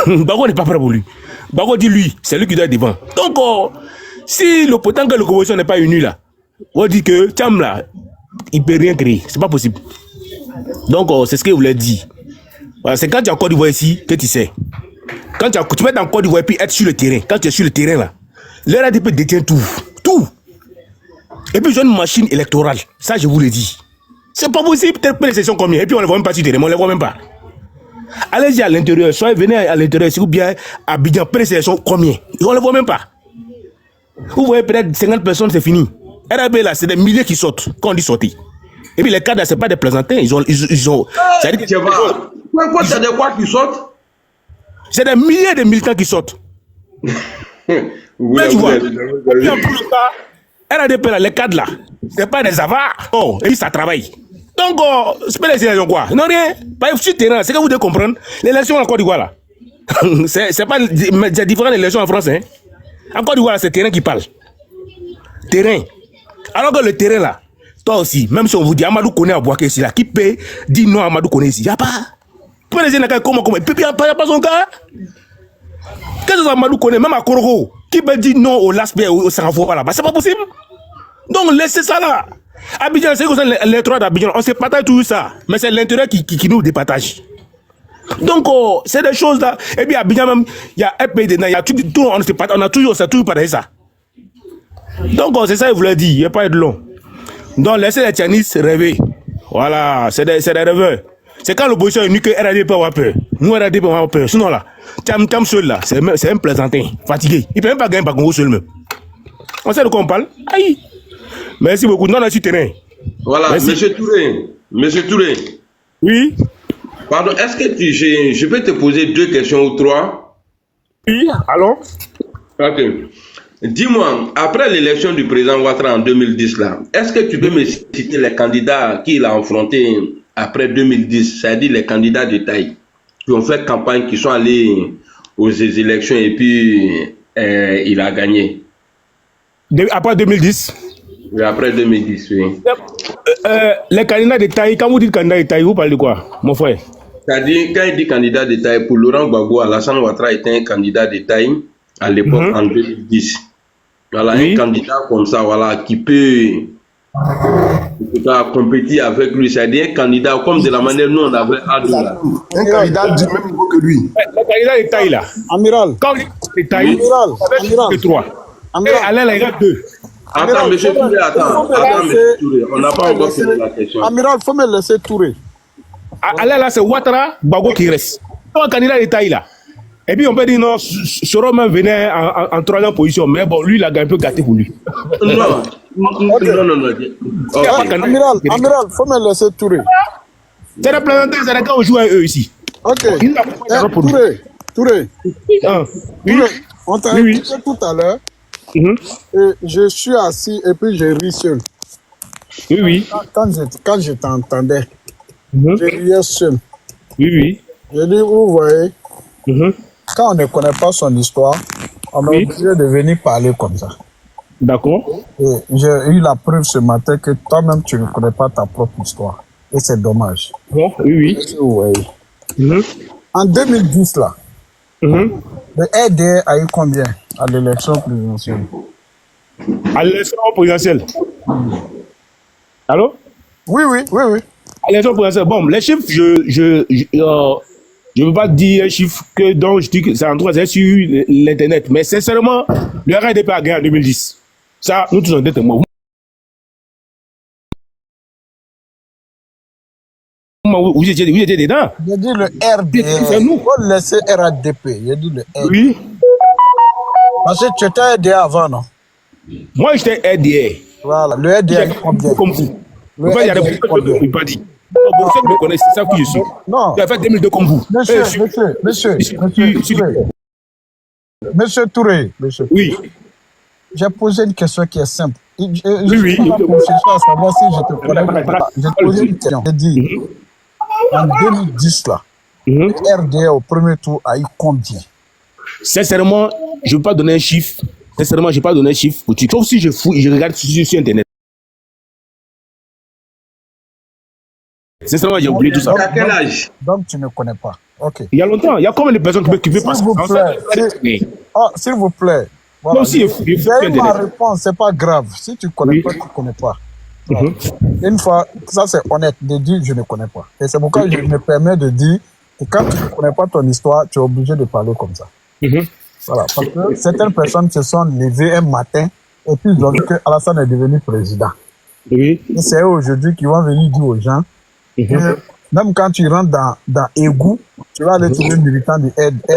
Bago n'est pas prêt pour lui. Bago dit lui, c'est lui qui doit être devant. Donc, si tant que l'opposition n'est pas unie là, on dit que Tcham là, il ne peut rien créer. C'est pas possible. Donc, c'est ce que vous voulez dire. Voilà, c'est quand tu es en Côte d'Ivoire ici que tu sais. Quand tu peux être en Côte d'Ivoire et puis être sur le terrain. Quand tu es sur le terrain là, le RADP détient tout. Tout. Et puis, j'ai une machine électorale. Ça, je vous le dis. C'est pas possible. Peut-être que les sessions combien. Et puis, on ne les voit même pas sur le terrain. On ne les voit même pas. Allez-y à l'intérieur. Soit venez à l'intérieur. Si vous bien à Abidjan, après les sessions combien. Et on ne les voit même pas. Vous voyez peut-être 50 personnes, c'est fini. RAB là, c'est des milliers qui sortent. Quand on dit sortir. Et puis, les cadres, ce n'est pas des plaisantins. Ils ont. Ça dit que Pourquoi tu as des quoi qui sortent? C'est des milliers de militants qui sortent. Mais tu vois. Et en plus de ça, RADP là, les cadres là, c'est pas des avares. Oh, et puis ça travaille. Donc, c'est pas les élections quoi. Non, rien. Pas sur le terrain, c'est que vous devez comprendre. L'élection en Côte d'Ivoire là, c'est pas c'est différent de l'élection en France. Hein. En Côte d'Ivoire, c'est le terrain qui parle. Terrain. Alors que le terrain là, toi aussi, même si on vous dit Amadou Koné à Boaké ici là, qui peut dire non à Amadou Koné ici? Il n'y a pas. Pour les élections, comment? Il n'y a pas son cas. Qu'est-ce que Amadou Koné, même à Korogo, qui peut dire non au LASP ou au Sanfora là-bas? C'est pas possible. Donc laissez ça là. Abidjan, c'est comme ça, l'électorat d'Abidjan, on se partage tout ça. Mais c'est l'intérêt qui nous départage. Donc, c'est des choses là. Et puis Abidjan même, il y a un pays dedans, il y a tout, on a toujours partagé ça. Donc, c'est ça que je voulais dire, il n'y a pas de long. Donc, laissez les Tchanis rêver. Voilà, c'est des rêveurs. C'est quand l'opposition est venue que RADP peut avoir peur. Nous, RADP peut avoir peur. Sinon là, Tcham seul là, c'est un plaisantin, fatigué. Il ne peut même pas gagner par Congo seul même. On sait de quoi on parle? Aïe. Merci beaucoup. Non, on est sur terrain. Voilà, Monsieur Touré. Monsieur Touré. Oui. Pardon, est-ce que je peux te poser 2 questions ou 3? Oui, allons. Ok. Dis-moi, après l'élection du président Ouattara en 2010, là, est-ce que tu peux me citer les candidats qu'il a affrontés après 2010, c'est-à-dire les candidats de taille, qui ont fait campagne, qui sont allés aux élections et puis il a gagné? Après 2010? Oui, après 2010, oui. Les candidats de taille, quand vous dites candidat de taille, vous parlez de quoi, mon frère? C'est-à-dire, quand il dit candidat de taille, pour Laurent Gbagbo, Alassane Ouattara était un candidat de taille à l'époque, en 2010. Voilà, un candidat comme ça, voilà, qui peut compétir avec lui. C'est-à-dire un candidat, comme de la manière nous on avait Adoula. Un candidat du même niveau que lui. Le candidat de taille là. Amiral. Quand il est de taille, avec 3. Et Alain là, il y a 2. Attends, monsieur Touré, attends, monsieur Touré, on n'a pas encore fini la question. Amiral, il faut me laisser Touré. Alain là, c'est Ouattara, Gbagbo qui reste. Un candidat de taille là. Et puis on peut dire non, Soro même venait en 3e position, mais bon, lui il a un peu gâté pour lui. Non. Amiral, il faut me laisser Touré. C'est les plaisantés, c'est les gars qui jouent à eux ici. Ok. Touré. On t'a écouté tout à l'heure. Et je suis assis et puis je ris seul. Oui. Quand je t'entendais, je riais seul. Oui. Je dis, vous voyez, quand on ne connaît pas son histoire, on est obligé de venir parler comme ça. D'accord. Et j'ai eu la preuve ce matin que toi-même, tu ne connais pas ta propre histoire. Et c'est dommage. Bon, oui. En 2010, là, le RDR a eu combien à l'élection présidentielle? À l'élection présidentielle. Allô? Oui. À l'élection présidentielle. Bon, les chiffres, je ne veux pas dire un chiffre dont je dis que c'est en 3 c'est sur l'internet. Mais sincèrement, le RDP a gagné en 2010. Ça, nous tous en témoins. Vous étiez dedans. J'ai dit le RDR. C'est nous. Il faut laisser RADP. J'ai dit le RDR. Oui. Parce que tu étais RDR avant, non? Moi, j'étais RDR. Voilà, le RDR est combien? Comme vous. Le En fait, il y a des RDR est personnes qui combien? ne pas dit. Bon, ceux qui me connaissent, c'est ça qui je suis. Non. J'ai fait 2002 comme vous. Monsieur Touré, Oui. j'ai posé une question qui est simple. Je Oui. suis pas chercher à savoir si je te connais ou pas. J'ai posé une question. J'ai dit, en 2010, là, le RDR au premier tour a eu combien? Sincèrement, je ne veux pas donner un chiffre. Sincèrement, je ne vais pas donner un chiffre. Sauf si je fouille, je regarde sur Internet. Sincèrement, j'ai oublié tout ça. À quel âge? Donc, tu ne connais pas. Ok. Il y a longtemps. Il y a combien de personnes qui veulent passer? S'il vous plaît. Voilà. J'ai eu ma réponse, c'est pas grave. Si tu ne connais pas, tu ne connais pas. Voilà. Une fois, ça c'est honnête de dire je ne connais pas. Et c'est pourquoi je me permets de dire que quand tu ne connais pas ton histoire, tu es obligé de parler comme ça. Voilà. Parce que certaines personnes se sont levées un matin et puis ils ont dit que Alassane est devenu président. Et c'est eux aujourd'hui qui vont venir dire aux gens que même quand tu rentres dans Égou, tu vas aller trouver un militant du RDP.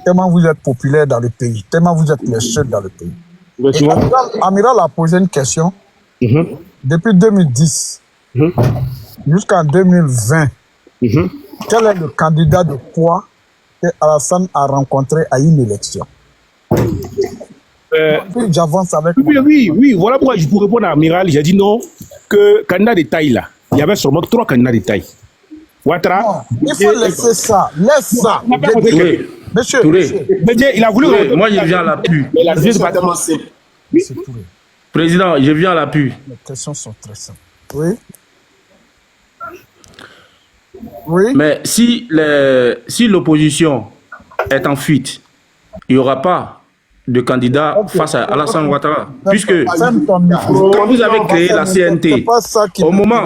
Tellement vous êtes populaire dans le pays, tellement vous êtes les seuls dans le pays. Et Amiral a posé une question. Depuis 2010 jusqu'en 2020, quel est le candidat de poids que Alassane a rencontré à une élection? J'avance avec Oui, voilà pourquoi je pourrais répondre à Amiral. J'ai dit non, que candidat de taille là, il y avait seulement 3 candidats de taille. Ouattara. Non, il faut laisser ça. Laisse ça. Monsieur. Il a voulu. Moi, je viens à l'appui. Président, je viens à l'appui. Les questions sont très simples. Oui. Mais si l'opposition est en fuite, il n'y aura pas de candidat face à Alassane Ouattara. Puisque quand vous avez créé la CNT, au moment...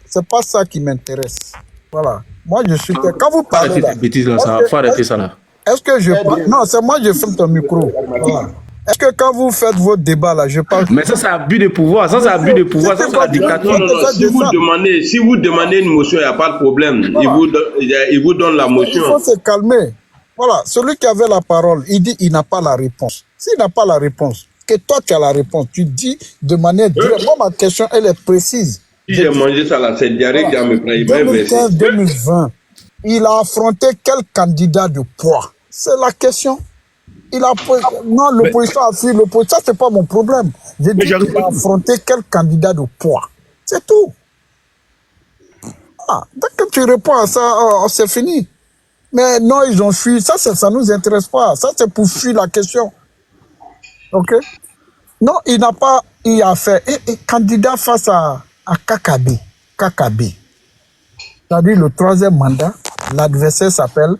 C'est pas ça qui m'intéresse. Voilà. Moi, je suis... Quand vous parlez... Arrêtez cette bêtise là, ça. Faut arrêter ça là. Est-ce que je parle... Non, c'est moi qui ferme ton micro. Voilà. Est-ce que quand vous faites vos débats là, je parle... Mais ça, c'est abus de pouvoir. Ça, c'est abus de pouvoir. Ça, c'est la dictature. Non. Si vous demandez une motion, il n'y a pas de problème. Voilà. Il vous donne la motion. Il faut se calmer. Voilà. Celui qui avait la parole, il dit il n'a pas la réponse. S'il n'a pas la réponse, que toi tu as la réponse, tu dis de manière directe. Moi, ma question, elle est précise. Si j'ai mangé ça là, c'est diarrhée qui a me pris. 2015-2020, il a affronté quel candidat de poids? C'est la question. Non, l'opposition a fui l'opposition. Ça, c'est pas mon problème. J'ai dit qu'il a affronté quel candidat de poids. C'est tout. Dès que tu réponds à ça, c'est fini. Mais non, ils ont fui. Ça nous intéresse pas. Ça, c'est pour fuir la question. OK? Non, il n'a pas... Il a fait... candidat face à Kakabe. C'est-à-dire le 3e mandat, l'adversaire s'appelle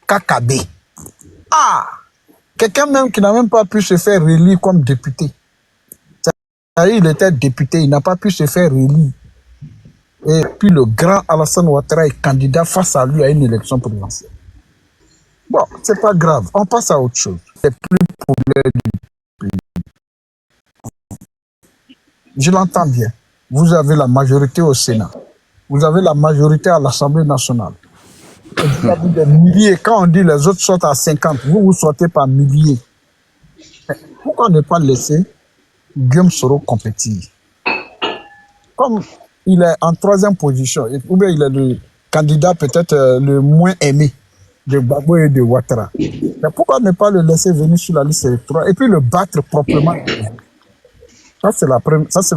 Kakabe. Quelqu'un même qui n'a même pas pu se faire réélire comme député. C'est-à-dire il était député, il n'a pas pu se faire réélire. Et puis le grand Alassane Ouattara est candidat face à lui à une élection présidentielle. Bon, c'est pas grave, on passe à autre chose. C'est plus populaire du pays. Je l'entends bien. Vous avez la majorité au Sénat. Vous avez la majorité à l'Assemblée nationale. Et vous avez des milliers. Quand on dit les autres sortent à 50, vous sortez par milliers. Pourquoi ne pas laisser Guillaume Soro compétir? Comme il est en 3e position, ou bien il est le candidat peut-être le moins aimé de Gbagbo et de Ouattara. Mais pourquoi ne pas le laisser venir sur la liste électorale et puis le battre proprement? Ça, c'est la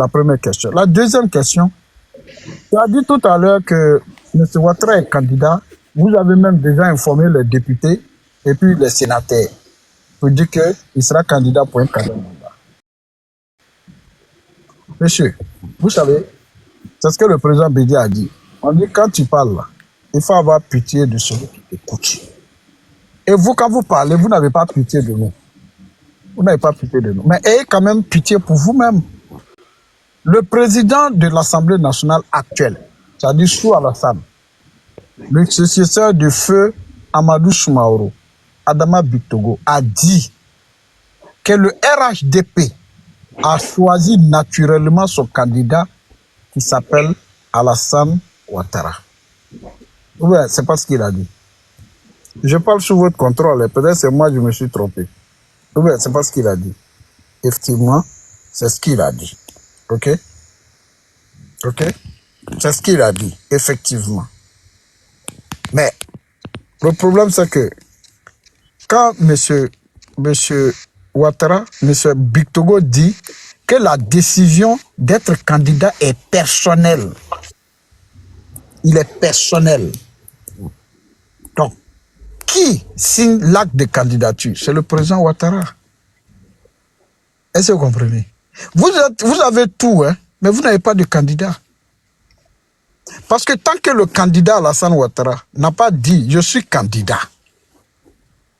première question. La deuxième question, tu as dit tout à l'heure que M. Ouattara est candidat. Vous avez même déjà informé les députés et puis les sénateurs pour dire qu'il sera candidat pour un 4e mandat. Monsieur, vous savez, c'est ce que le président Bédia a dit. On dit quand tu parles là, il faut avoir pitié de celui qui t'écoute. Et vous, quand vous parlez, vous n'avez pas pitié de nous. Vous n'avez pas pitié de nous. Mais ayez quand même pitié pour vous-même. Le président de l'Assemblée nationale actuelle, c'est-à-dire Sou Alassane, le successeur du feu Amadou Soumaoro, Adama Bitogo, a dit que le RHDP a choisi naturellement son candidat qui s'appelle Alassane Ouattara. Oui, c'est pas ce qu'il a dit. Je parle sous votre contrôle, peut-être c'est moi je me suis trompé. Oui, c'est pas ce qu'il a dit. effectivement, c'est ce qu'il a dit. OK? OK? C'est ce qu'il a dit, effectivement. Mais le problème, c'est que quand monsieur Ouattara, monsieur Bictogo dit que la décision d'être candidat est personnelle. Il est personnel. Donc, qui signe l'acte de candidature? C'est le président Ouattara. Est-ce que vous comprenez? Vous avez tout, hein, mais vous n'avez pas de candidat. Parce que tant que le candidat Alassane Ouattara n'a pas dit « je suis candidat »,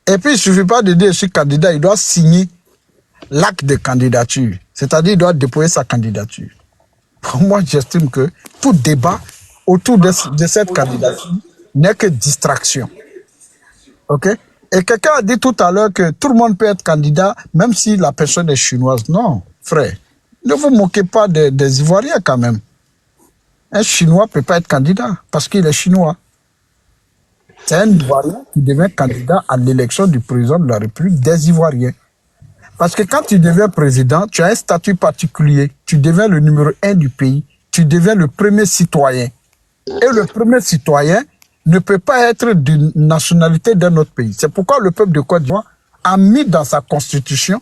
et puis il ne suffit pas de dire « je suis candidat », il doit signer l'acte de candidature. C'est-à-dire il doit déposer sa candidature. Pour moi, j'estime que tout débat autour de cette candidature n'est que distraction. OK? Et quelqu'un a dit tout à l'heure que tout le monde peut être candidat, même si la personne est chinoise. Non, frère. Ne vous moquez pas des Ivoiriens quand même. Un Chinois ne peut pas être candidat parce qu'il est chinois. C'est un Ivoirien qui devient candidat à l'élection du président de la République des Ivoiriens. Parce que quand tu deviens président, tu as un statut particulier. Tu deviens le numéro 1 du pays. Tu deviens le premier citoyen. Et le premier citoyen ne peut pas être d'une nationalité d'un autre pays. C'est pourquoi le peuple de Côte d'Ivoire a mis dans sa constitution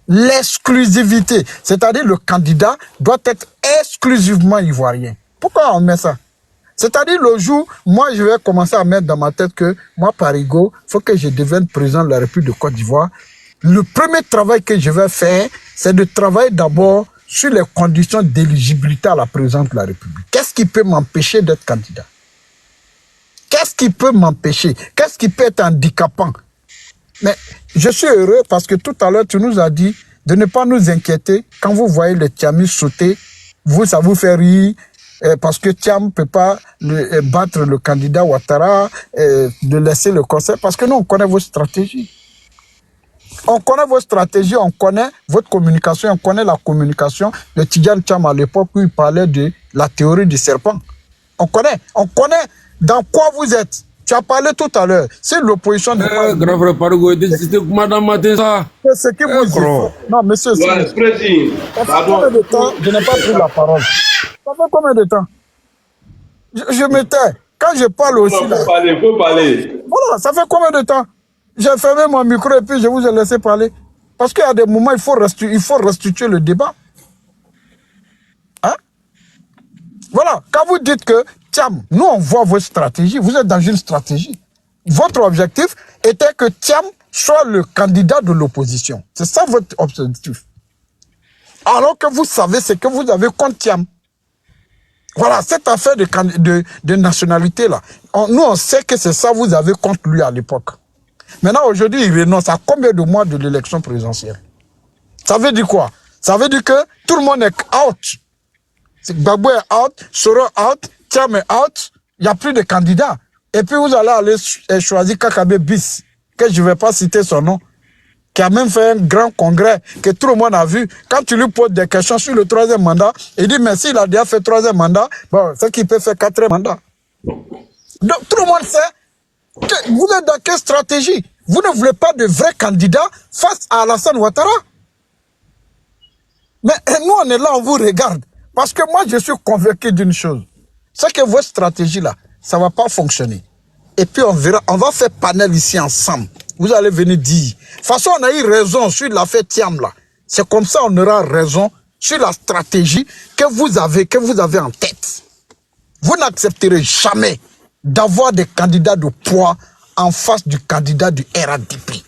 l'exclusivité. C'est-à-dire le candidat doit être exclusivement ivoirien. Pourquoi on met ça? C'est-à-dire le jour, moi je vais commencer à mettre dans ma tête que moi Parigo, il faut que je devienne président de la République de Côte d'Ivoire. Le premier travail que je vais faire, c'est de travailler d'abord sur les conditions d'éligibilité à la présidence de la République. Qu'est-ce qui peut m'empêcher d'être candidat? Qu'est-ce qui peut m'empêcher? Qu'est-ce qui peut être handicapant? Mais je suis heureux parce que tout à l'heure, tu nous as dit de ne pas nous inquiéter. Quand vous voyez les Tiamis sauter, ça vous fait rire parce que Tiam ne peut pas battre le candidat Ouattara, de laisser le conseil, parce que nous, on connaît vos stratégies. On connaît vos stratégies, on connaît votre communication, on connaît la communication de Tidjane Thiam à l'époque où il parlait de la théorie du serpent. On connaît dans quoi vous êtes. Tu as parlé tout à l'heure. C'est l'opposition de... C'est ce qui vous dit. Non, monsieur, ça fait combien de temps je n'ai pas pris la parole? Ça fait combien de temps? Je me tais. Quand je parle aussi... Il faut parler. Voilà, ça fait combien de temps? J'ai fermé mon micro et puis je vous ai laissé parler. Parce qu'il y a des moments, il faut restituer le débat. Hein? Voilà, quand vous dites que, Thiam, nous on voit votre stratégie, vous êtes dans une stratégie. Votre objectif était que Thiam soit le candidat de l'opposition. C'est ça votre objectif. Alors que vous savez ce que vous avez contre Thiam. Voilà, cette affaire de nationalité là, nous on sait que c'est ça que vous avez contre lui à l'époque. Maintenant, aujourd'hui, il renonce à combien de mois de l'élection présidentielle? Ça veut dire quoi? Ça veut dire que tout le monde est out. Gbagbo est out, Soro out, Thiam est out, il n'y a plus de candidats. Et puis vous allez choisir Kakabe Bis, que je ne vais pas citer son nom, qui a même fait un grand congrès que tout le monde a vu. Quand tu lui poses des questions sur le 3e mandat, il dit, mais s'il a déjà fait 3e mandat, bon, c'est qu'il peut faire 4e mandat. Donc tout le monde sait. Vous êtes dans quelle stratégie? Vous ne voulez pas de vrais candidats face à Alassane Ouattara? Mais nous, on est là, on vous regarde. Parce que moi, je suis convaincu d'une chose. C'est que votre stratégie-là, ça ne va pas fonctionner. Et puis, on verra, on va faire panel ici ensemble. Vous allez venir dire. De toute façon, on a eu raison sur l'affaire Thiam, là. C'est comme ça on aura raison sur la stratégie que vous avez en tête. Vous n'accepterez jamais d'avoir des candidats de poids en face du candidat du RADP.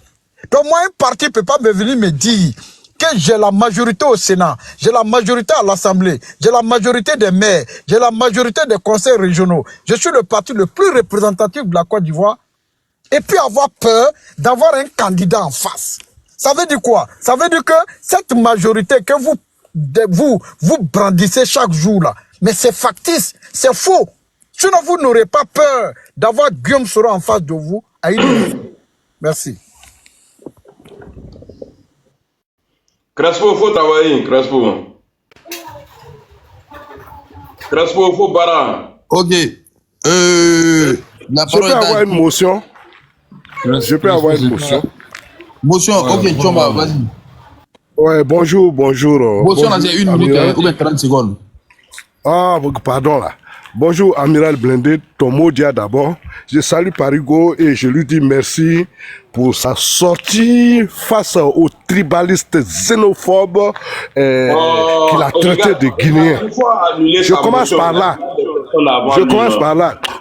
Donc moi, un parti ne peut pas me venir me dire que j'ai la majorité au Sénat, j'ai la majorité à l'Assemblée, j'ai la majorité des maires, j'ai la majorité des conseils régionaux. Je suis le parti le plus représentatif de la Côte d'Ivoire. Et puis avoir peur d'avoir un candidat en face. Ça veut dire quoi? Ça veut dire que cette majorité que vous brandissez chaque jour là, mais c'est factice, c'est faux. Sinon, vous n'aurez pas peur d'avoir Guillaume Soro en face de vous. Merci. Crespo, il faut travailler, Crespo. Crespo, il faut barrer. Ok. La Je peux avoir une motion. Je peux avoir une motion. Motion, ok, Chomba, vas-y. Ouais, bonjour, bonjour. Bonjour, c'est une minute ou bien 30 secondes. Ah, pardon là. Bonjour, Amiral Blindé, Tomo Dia d'abord. Je salue Parigo et je lui dis merci pour sa sortie face aux tribalistes xénophobes qu'il a traités de Guinéens. Je commence par là.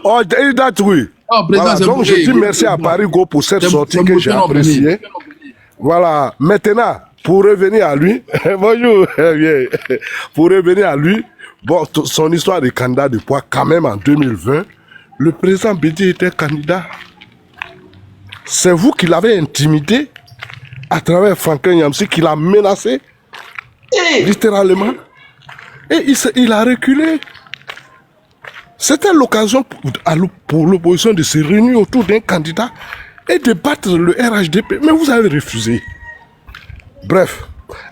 Oh, that oui. Voilà, donc je dis merci à Parigo pour cette sortie que j'ai appréciée. Voilà, maintenant, pour revenir à lui, bonjour, pour revenir à lui, bon, son histoire de candidat de poids, quand même en 2020, le président Bédi était candidat. C'est vous qui l'avez intimidé à travers Franklin Nyamsi, qui l'a menacé, littéralement. Et il a reculé. C'était l'occasion pour l'opposition de se réunir autour d'un candidat et de battre le RHDP. Mais vous avez refusé. Bref.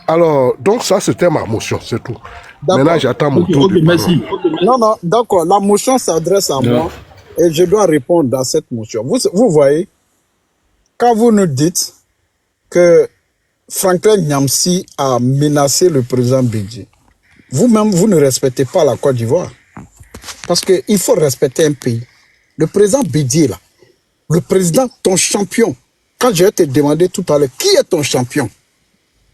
Alors, donc ça, c'était ma motion, c'est tout. Maintenant, j'attends mon tour. Merci. Non, d'accord. La motion s'adresse à moi et je dois répondre à cette motion. Vous voyez, quand vous nous dites que Franklin Nyamsi a menacé le président Bédi, vous-même, vous ne respectez pas la Côte d'Ivoire. Parce qu'il faut respecter un pays. Le président Bédi est là. Le président, ton champion. Quand je vais te demander tout à l'heure, qui est ton champion?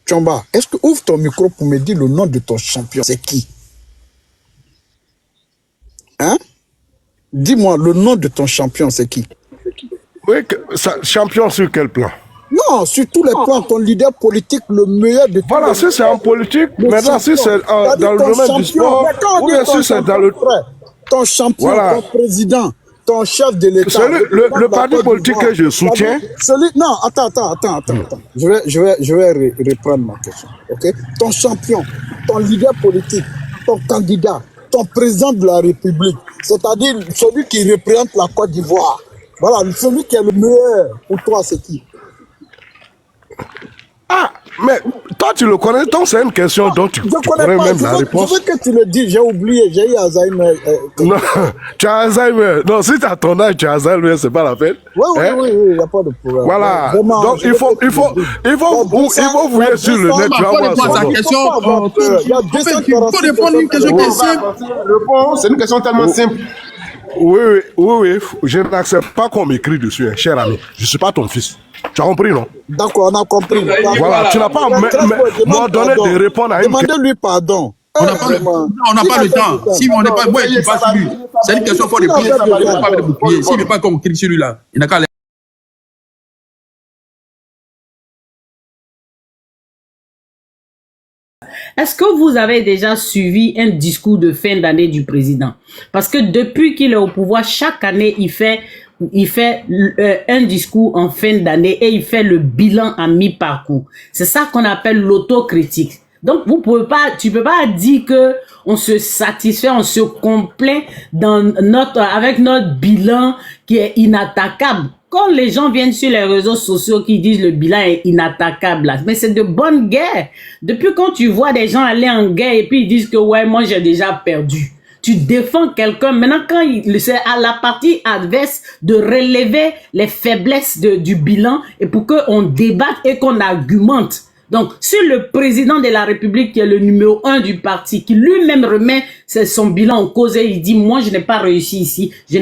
Chomba, est-ce que ouvre ton micro pour me dire le nom de ton champion? C'est qui? Hein? Dis-moi, le nom de ton champion, c'est qui? Oui, champion sur quel plan? Non, sur tous les plans, ton leader politique, le meilleur de tous. Voilà, si c'est en politique, maintenant, si c'est dans le domaine du sport, ou bien si c'est dans le... Ton champion, voilà. Ton président, ton chef de l'État. Le parti politique que je soutiens... Non, attends. Je vais reprendre ma question. Okay? Ton champion, ton leader politique, ton candidat, ton président de la République, c'est-à-dire celui qui représente la Côte d'Ivoire. Voilà, celui qui est le meilleur pour toi, c'est qui? Ah, mais toi tu le connais, donc c'est une question dont tu connais même la réponse. Je veux que tu le dises, j'ai oublié, j'ai eu Alzheimer. Non, tu as Alzheimer. Non, si tu as ton âge, tu as Alzheimer, c'est pas la peine. Oui, il n'y a pas de problème. Voilà, vraiment, donc il faut vous aller sur le net. Tu vas voir sa question. Il faut répondre à une question qui est simple. C'est une question tellement simple. Oui, je n'accepte pas qu'on m'écrit dessus, hein, cher ami. Je ne suis pas ton fils. Tu as compris, non? D'accord, on a compris. Voilà, tu n'as pas m'ordonné de répondre à une question. Demandez-lui pardon. On n'a pas le temps. Si on n'est pas, moi, je passe sur lui. C'est une question pour répondre. S'il n'est pas comme on crie sur lui là, il n'a qu'à aller. Est-ce que vous avez déjà suivi un discours de fin d'année du président? Parce que depuis qu'il est au pouvoir, chaque année, il fait un discours en fin d'année et il fait le bilan à mi-parcours. C'est ça qu'on appelle l'autocritique. Donc, tu peux pas dire que on se satisfait, on se complaît avec notre bilan qui est inattaquable. Quand les gens viennent sur les réseaux sociaux qui disent le bilan est inattaquable, là, mais c'est de bonne guerre. Depuis quand tu vois des gens aller en guerre et puis ils disent que ouais, moi j'ai déjà perdu. Tu défends quelqu'un. Maintenant, quand c'est à la partie adverse de relever les faiblesses du bilan et pour qu'on débatte et qu'on argumente. Donc, si le président de la République, qui est le numéro 1 du parti, qui lui-même remet son bilan en cause et il dit, moi, je n'ai pas réussi ici, qui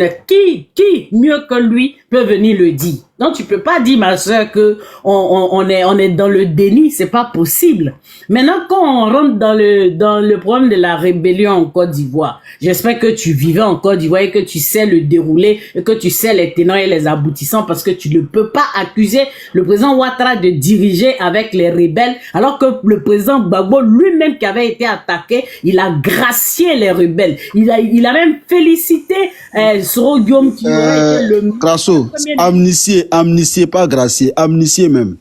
mieux que lui peut venir le dire? Donc, tu peux pas dire, ma soeur, que on est dans le déni, c'est pas possible. Maintenant, quand on rentre dans le problème de la rébellion en Côte d'Ivoire, j'espère que tu vivais en Côte d'Ivoire et que tu sais le dérouler et que tu sais les tenants et les aboutissants parce que tu ne peux pas accuser le président Ouattara de diriger avec les rebelles alors que le président Gbagbo lui-même qui avait été attaqué, il a gracié les rebelles. Il a même félicité Soro Guillaume qui aurait été le... Crasso, amnistié, pas gracié, amnistié même.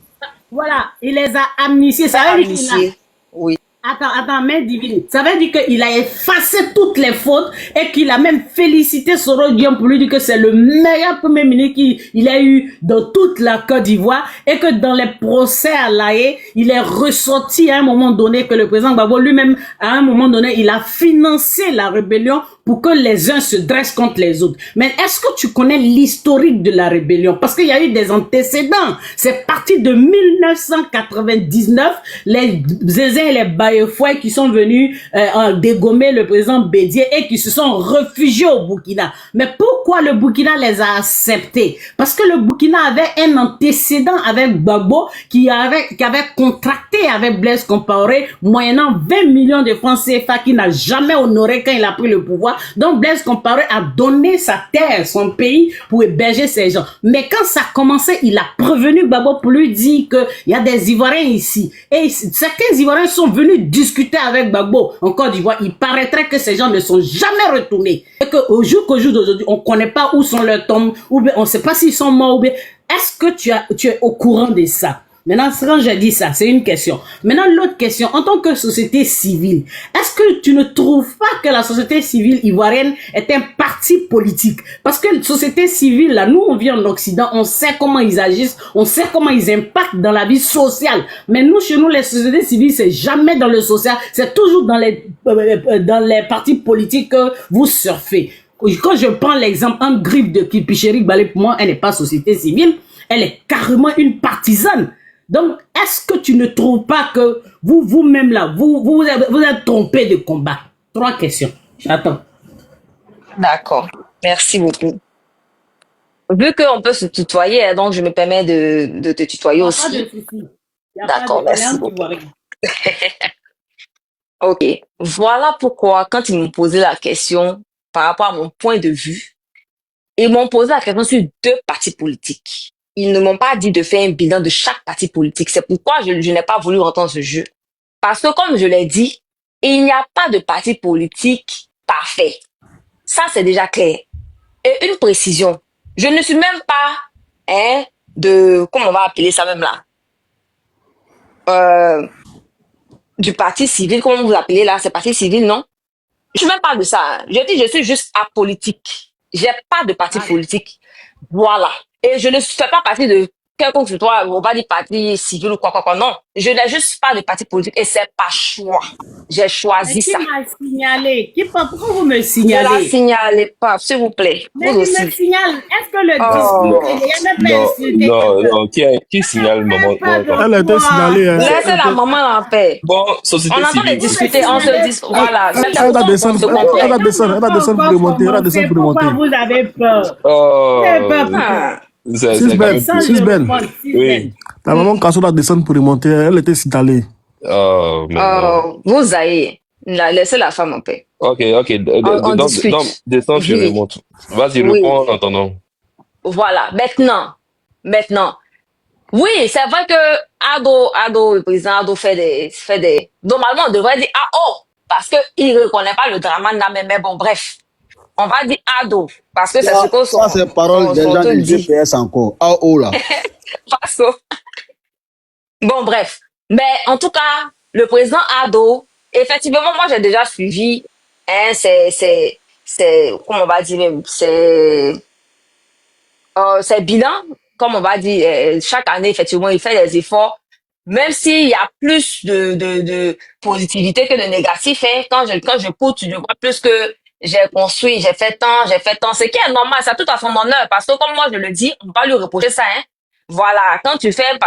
Voilà, il les a amnistiés. Ça veut dire qu'il a... Oui. Attends, mais divine. Ça veut dire qu'il a effacé toutes les fautes et qu'il a même félicité Soro Dion pour lui dire que c'est le meilleur premier ministre qu'il a eu dans toute la Côte d'Ivoire et que dans les procès à La Haye, il est ressorti à un moment donné que le président Gbagbo lui-même, à un moment donné, il a financé la rébellion pour que les uns se dressent contre les autres. Mais est-ce que tu connais l'historique de la rébellion? Parce qu'il y a eu des antécédents. C'est parti de 1999, les Zézins et les Bayefouets qui sont venus dégommer le président Bédié et qui se sont réfugiés au Burkina. Mais pourquoi le Burkina les a acceptés? Parce que le Burkina avait un antécédent avec Gbagbo qui avait contracté avec Blaise Compaoré moyennant 20 millions de francs CFA qu'il n'a jamais honoré quand il a pris le pouvoir. Donc Blaise Compaoré a donné sa terre, son pays pour héberger ces gens. Mais quand ça a commencé, il a prévenu Gbagbo pour lui dire qu'il y a des Ivoiriens ici. Et certains Ivoiriens sont venus discuter avec Gbagbo en Côte d'Ivoire. Il paraîtrait que ces gens ne sont jamais retournés. Et qu'au jour d'aujourd'hui, on ne connaît pas où sont leurs tombes, ou bien on ne sait pas s'ils sont morts, ou bien est-ce que tu es au courant de ça? Maintenant, quand j'ai dit ça, c'est une question. Maintenant, l'autre question, en tant que société civile, est-ce que tu ne trouves pas que la société civile ivoirienne est un parti politique? Parce que la société civile, là, nous, on vit en Occident, on sait comment ils agissent, on sait comment ils impactent dans la vie sociale. Mais nous, chez nous, les sociétés civiles, c'est jamais dans le social, c'est toujours dans les partis politiques que vous surfez. Quand je prends l'exemple en grippe de Kipicheri Balé, pour moi, elle n'est pas société civile, elle est carrément une partisane. Donc, est-ce que tu ne trouves pas que vous-même là, vous êtes trompé de combat? 3 questions. J'attends. D'accord. Merci beaucoup. Vu qu'on peut se tutoyer, donc je me permets de te tutoyer aussi. D'accord, merci beaucoup. Ok. Voilà pourquoi, quand ils m'ont posé la question par rapport à mon point de vue, ils m'ont posé la question sur 2 partis politiques. Ils ne m'ont pas dit de faire un bilan de chaque parti politique. C'est pourquoi je n'ai pas voulu entendre ce jeu. Parce que comme je l'ai dit, il n'y a pas de parti politique parfait. Ça, c'est déjà clair. Et une précision, je ne suis même pas comment on va appeler ça même là, du parti civil, comment vous appelez là, c'est parti civil, non? Je ne suis même pas de ça. Je dis, je suis juste apolitique. J'ai pas de parti politique. Voilà. Et je ne fais pas partie de quelqu'un que toi, on va dire parti civil ou quoi. Non. Je n'ai juste pas de parti politique et c'est pas choix. J'ai choisi ça. Qui m'a signalé? Pourquoi vous me signalez? Ne la signalez pas, s'il vous plaît. Mais vous aussi. Me signale. Est-ce que le discours, non, qui signale maman? Elle a été signalée. Laissez la maman en paix. Bon, société civile. On entend les discuter, on se dit, voilà. Elle va descendre pour remonter. Pourquoi vous avez peur? Sisben. Oui. La maman Kasso doit descendre pour remonter. Elle était signalée. Vous allez. Laissez la femme en paix. Ok. Donc, descends, je remonte. Vas-y, réponds en attendant. Voilà. Maintenant. Oui, c'est vrai que Ado, le président Ado fait des... Normalement, on devrait dire parce qu'il ne reconnaît pas le drama, mais bon, bref. On va dire Ado, parce que c'est ce que ça, c'est parole des gens du GPS encore. Là. Bon, bref. Mais en tout cas, le président Ado, effectivement, moi, j'ai déjà suivi, c'est, comment on va dire même, c'est bilan, comme on va dire, chaque année, effectivement, il fait des efforts, même s'il y a plus de positivité que de négatif, quand j'écoute, je vois plus que j'ai construit, j'ai fait tant, ce qui est normal, ça tout à son honneur, parce que comme moi je le dis, on va pas lui reprocher ça, Voilà, quand tu es un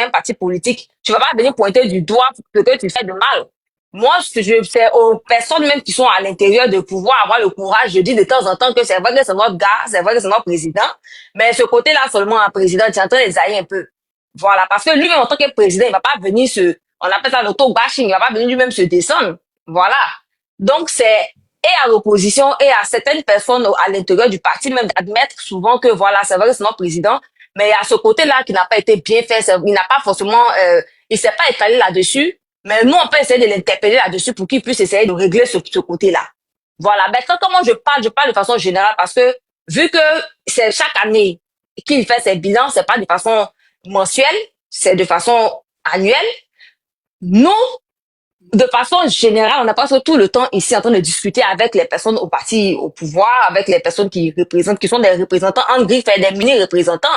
parti politique, tu vas pas venir pointer du doigt ce que tu fais de mal. Moi, c'est aux personnes même qui sont à l'intérieur de pouvoir avoir le courage, je dis de temps en temps que c'est vrai que c'est notre gars, c'est vrai que c'est notre président, mais ce côté-là seulement, un président, tu es en train de les haïr un peu. Voilà, parce que lui-même en tant que président, il va pas venir on appelle ça l'auto-bashing, il va pas venir lui-même se descendre. Voilà. Donc et à l'opposition et à certaines personnes à l'intérieur du parti même d'admettre souvent que voilà, c'est vrai que c'est notre président, mais il y a ce côté-là qui n'a pas été bien fait, il n'a pas forcément, il s'est pas étalé là-dessus, mais nous on peut essayer de l'interpeller là-dessus pour qu'il puisse essayer de régler ce côté-là. Voilà, mais quand moi je parle de façon générale parce que vu que c'est chaque année qu'il fait ses bilans, c'est pas de façon mensuelle, c'est de façon annuelle. Nous, de façon générale, on n'a pas tout le temps ici en train de discuter avec les personnes au parti au pouvoir, avec les personnes qui représentent, qui sont des représentants, en gris, des mini-représentants.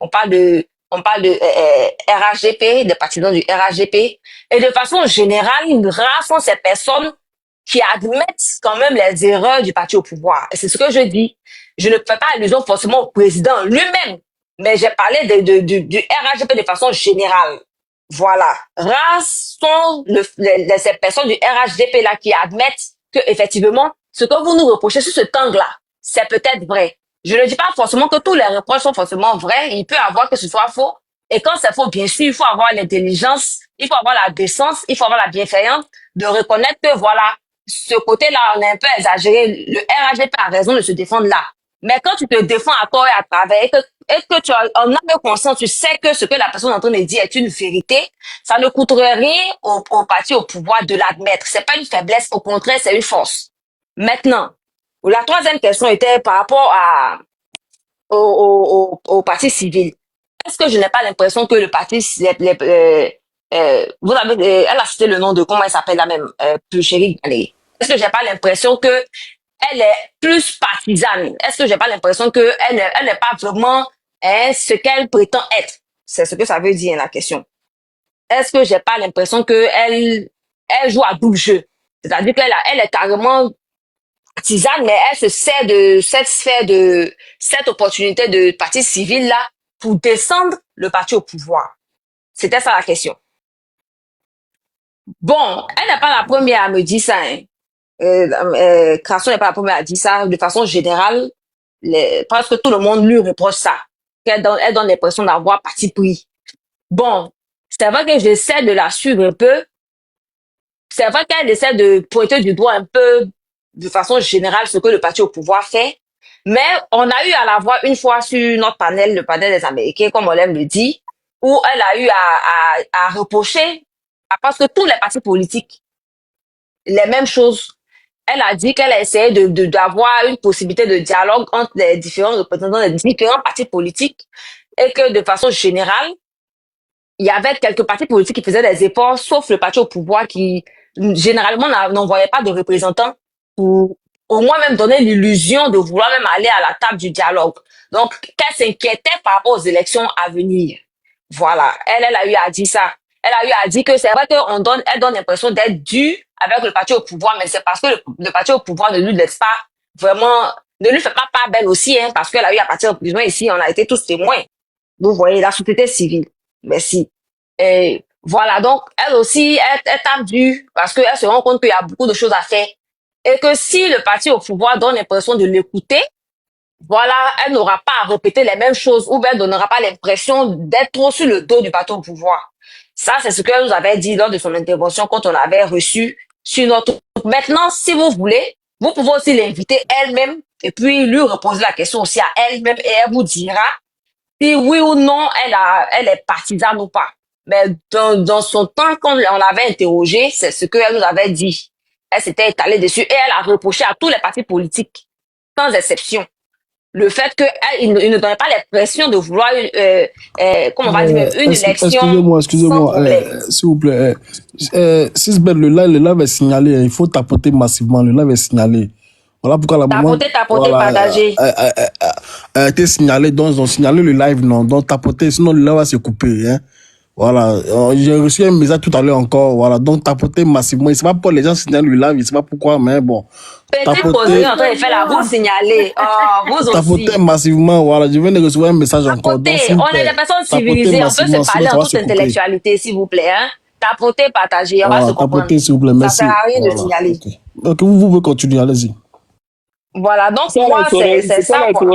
On parle de RHDP, des partisans du RHDP. Et de façon générale, rares sont ces personnes qui admettent quand même les erreurs du parti au pouvoir. Et c'est ce que je dis. Je ne fais pas allusion forcément au président lui-même, mais j'ai parlé du RHDP de façon générale. Voilà. Rares sont ces personnes du RHDP là qui admettent que effectivement, ce que vous nous reprochez sur cet angle-là, c'est peut-être vrai. Je ne dis pas forcément que tous les reproches sont forcément vrais. Il peut avoir que ce soit faux. Et quand c'est faux, bien sûr, il faut avoir l'intelligence, il faut avoir la décence, il faut avoir la bienveillance de reconnaître que voilà, ce côté-là, on est un peu exagéré. Le RHDP a raison de se défendre là. Mais quand tu te défends à tort et à travers, et que tu as en âme conscience, tu sais que ce que la personne est en train de dire est une vérité, ça ne coûterait rien au parti au pouvoir de l'admettre. C'est pas une faiblesse, au contraire, c'est une force. Maintenant, la troisième question était par rapport au parti civil. Est-ce que je n'ai pas l'impression que le parti, vous avez, elle a cité le nom de, comment elle s'appelle la même, Chérie Galé. Est-ce que j'ai pas l'impression que elle est plus partisane? Est-ce que j'ai pas l'impression que elle n'est pas vraiment ce qu'elle prétend être? C'est ce que ça veut dire la question. Est-ce que j'ai pas l'impression que elle joue à double jeu? C'est-à-dire qu'elle est carrément partisane, mais elle se sert de cette sphère cette opportunité de parti civil là pour descendre le parti au pouvoir. C'était ça la question. Bon, elle n'est pas la première à me dire ça, hein. Crasso n'est pas la première à dire ça. De façon générale, presque tout le monde lui reproche ça. Elle donne l'impression d'avoir parti pris. Bon, c'est vrai que j'essaie de la suivre un peu. C'est vrai qu'elle essaie de pointer du doigt un peu, de façon générale, ce que le parti au pouvoir fait. Mais on a eu à la voir une fois sur notre panel, le panel des Américains, comme on l'aime le dire, où elle a eu à reprocher à presque tous les partis politiques les mêmes choses. Elle a dit qu'elle a essayé d'avoir une possibilité de dialogue entre les différents représentants des différents partis politiques et que de façon générale, il y avait quelques partis politiques qui faisaient des efforts, sauf le parti au pouvoir qui généralement n'envoyait pas de représentants pour au moins même donner l'illusion de vouloir même aller à la table du dialogue. Donc, qu'elle s'inquiétait par rapport aux élections à venir. Voilà. Elle a eu à dire ça. Elle a eu à dire que c'est vrai qu'elle donne l'impression d'être due avec le parti au pouvoir, mais c'est parce que le parti au pouvoir ne lui laisse pas vraiment, ne lui fait pas part belle aussi, hein, parce qu'elle a eu à partir de prison ici, on a été tous témoins. Vous voyez, la société civile. Merci. Et voilà, donc, elle aussi, elle tape due, parce qu'elle se rend compte qu'il y a beaucoup de choses à faire. Et que si le parti au pouvoir donne l'impression de l'écouter, voilà, elle n'aura pas à répéter les mêmes choses, ou bien elle donnera pas l'impression d'être trop sur le dos du parti au pouvoir. Ça, c'est ce qu'elle nous avait dit lors de son intervention quand on l'avait reçu sur notre... Maintenant, si vous voulez, vous pouvez aussi l'inviter elle-même et puis lui reposer la question aussi à elle-même et elle vous dira si oui ou non elle est partisane ou pas. Mais dans son temps, quand on l'avait interrogée, c'est ce qu'elle nous avait dit. Elle s'était étalée dessus et elle a reproché à tous les partis politiques, sans exception, le fait qu'il ne donnait pas l'impression de vouloir, comment on va dire, une élection. Excusez-moi, s'il vous plaît. Sisbel, le live est signalé. Il faut tapoter massivement. Le live est signalé. Voilà pourquoi la moment. Tapoter, partager. T'es signalé, donc on signalé le live, non. Donc tapoter, sinon le live va se couper. Hein. Voilà. J'ai reçu un message tout à l'heure encore. Voilà. Donc tapoter massivement. C'est pas pour les gens signaler le live, je sais pas pourquoi, mais bon. Petit posé en train de faire la route signalée. Oh, vous aussi. Tapoter massivement, voilà. Je viens de recevoir un message encore. Donc, on est des personnes civilisées, on peut se parler en toute intellectualité, s'il vous plaît. Hein? Tapoter, partager, on va se comprendre. Tapoter, s'il vous plaît, merci. Ça sert à rien de signaler. Ok, vous pouvez continuer, allez-y. Voilà, donc pour moi, c'est ça, quoi.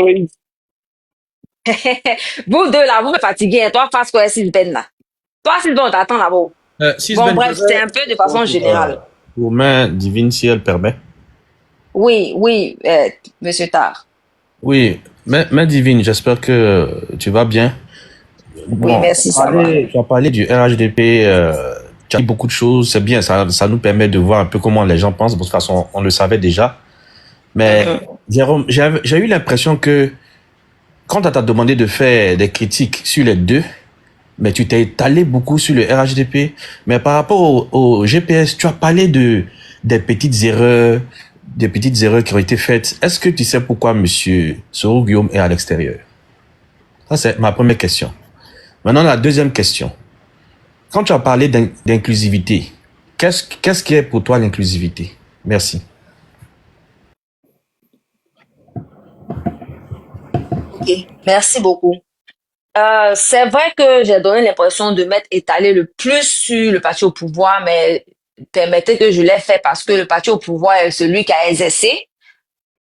Vous deux, là, vous me fatiguez. Hein? Toi, face quoi, Sylvain, là. Toi, Sylvain, on t'attend là-bas. Bon, bref, c'est un peu de façon générale. Pour main divine, si elle permet. Oui, monsieur Tar. Oui, main divine, j'espère que tu vas bien. Bon, oui, merci, ça va. Tu as parlé du RHDP, tu as dit beaucoup de choses, c'est bien, ça nous permet de voir un peu comment les gens pensent, de toute façon, on le savait déjà. Mais, Jérôme, j'ai eu l'impression que quand on t'a demandé de faire des critiques sur les deux, mais tu t'es étalé beaucoup sur le RHDP. Mais par rapport au GPS, tu as parlé des petites erreurs qui ont été faites. Est-ce que tu sais pourquoi monsieur Soro Guillaume est à l'extérieur? Ça, c'est ma première question. Maintenant, la deuxième question. Quand tu as parlé d'inclusivité, qu'est-ce qui est pour toi l'inclusivité? Merci. Ok, merci beaucoup. C'est vrai que j'ai donné l'impression de m'être étalé le plus sur le parti au pouvoir, mais permettez que je l'ai fait parce que le parti au pouvoir est celui qui a exercé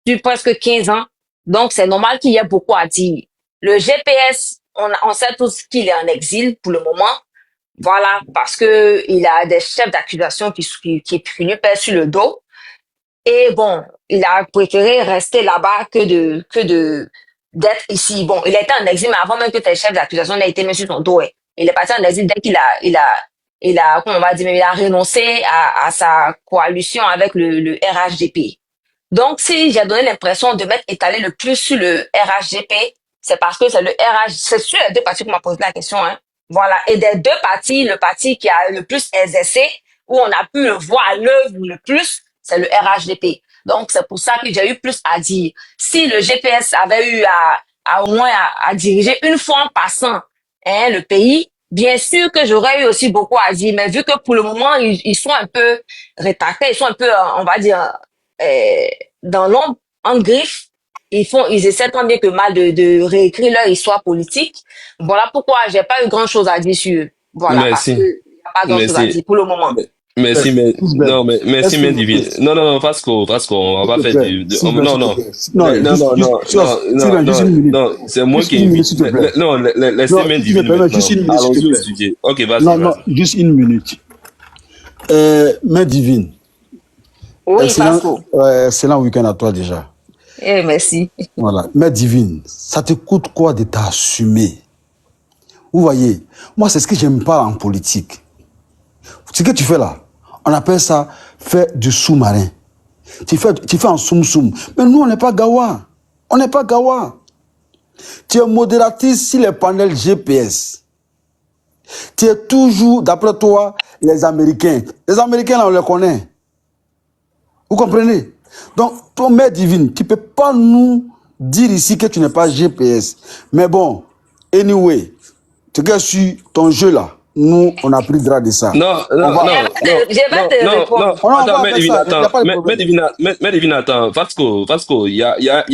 depuis presque 15 ans. Donc, c'est normal qu'il y ait beaucoup à dire. Le GPS, on sait tous qu'il est en exil pour le moment. Voilà, parce que il a des chefs d'accusation qui lui pèsent sur le dos. Et bon, il a préféré rester là-bas que d'être ici. Bon, il était en exil, mais avant même que tes chefs d'accusation n'aient été mis sur son dos. Il est parti en exil dès comment on va dire, il a renoncé à sa coalition avec le RHDP. Donc, si j'ai donné l'impression de m'être étalé le plus sur le RHDP, c'est parce que c'est sur les deux partis qu'on m'a posé la question, hein. Voilà. Et des deux partis, le parti qui a le plus exercé, où on a pu le voir à l'œuvre le plus, c'est le RHDP. Donc, c'est pour ça que j'ai eu plus à dire. Si le GPS avait eu au moins à diriger une fois en passant, hein, le pays, bien sûr que j'aurais eu aussi beaucoup à dire. Mais vu que pour le moment, ils sont un peu rétractés, ils sont un peu, on va dire, dans l'ombre, en griffe, ils essaient tant bien que mal de réécrire leur histoire politique. Voilà pourquoi j'ai pas eu grand chose à dire sur eux. Voilà, parce que y a pas grand chose à dire pour le moment. Merci, mais non, mais merci, mais divine. Non, Vasco, on va faire non, c'est moi qui invite. Non, laissez main divine. Allons-y au sujet. Ok, vas-y. Non, juste une minute. Main divine. Oui, Vasco. Excellent week-end à toi déjà. Eh, merci. Voilà. Main divine, ça te coûte quoi de t'assumer? Vous voyez, moi, c'est ce que j'aime pas en politique. Ce que tu fais là, on appelle ça faire du sous-marin. Tu fais un soum-soum. Mais nous, on n'est pas gawa. On n'est pas gawa. Tu es modératrice sur les panels GPS. Tu es toujours, d'après toi, les Américains. Les Américains, là, on les connaît. Vous comprenez? Donc, ton mère divine, tu ne peux pas nous dire ici que tu n'es pas GPS. Mais bon, anyway, tu regardes sur ton jeu là. Nous, on a pris droit de ça. Non, mais Divine, attends. Vasco, il y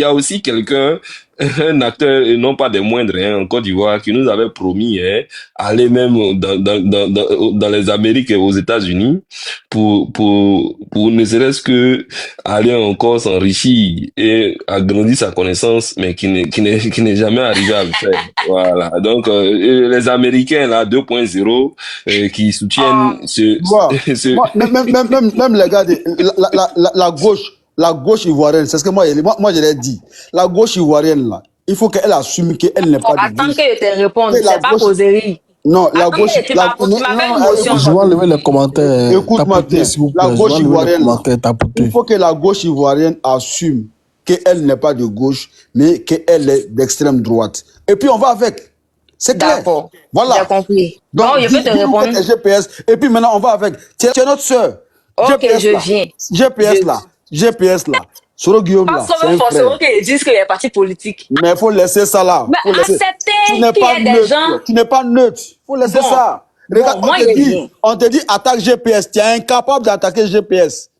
a aussi quelqu'un, un acteur, et non pas des moindres, hein, en Côte d'Ivoire, qui nous avait promis, hein, aller même dans les Amériques et aux États-Unis pour ne serait-ce que aller encore s'enrichir et agrandir sa connaissance, mais qui n'est jamais arrivé à le faire. Voilà. Donc, les Américains, là, 2.0, qui soutiennent même les gars, la gauche ivoirienne, c'est ce que moi je l'ai dit. La gauche ivoirienne, là, il faut qu'elle assume qu'elle n'est pas de attends que je te réponde, c'est pas causerie. Non, la gauche. Je vais enlever les commentaires. Écoute-moi bien. La gauche ivoirienne, il faut que la gauche ivoirienne assume qu'elle n'est pas de gauche, mais qu'elle est d'extrême droite. Et puis on va avec. C'est clair. D'accord. Voilà. J'ai compris. Donc, je peux te répondre. GPS. Et puis maintenant, on va avec. Tu es notre soeur. Ok, je viens. GPS là. Soro Guillaume là. C'est un frère. Ok, ils disent qu'il y a parti politique. Mais il faut laisser ça là. Mais accepter qu'il y ait des gens. Tu n'es pas neutre. Il faut laisser ça. Regarde, on te dit attaque GPS. Tu es incapable d'attaquer GPS.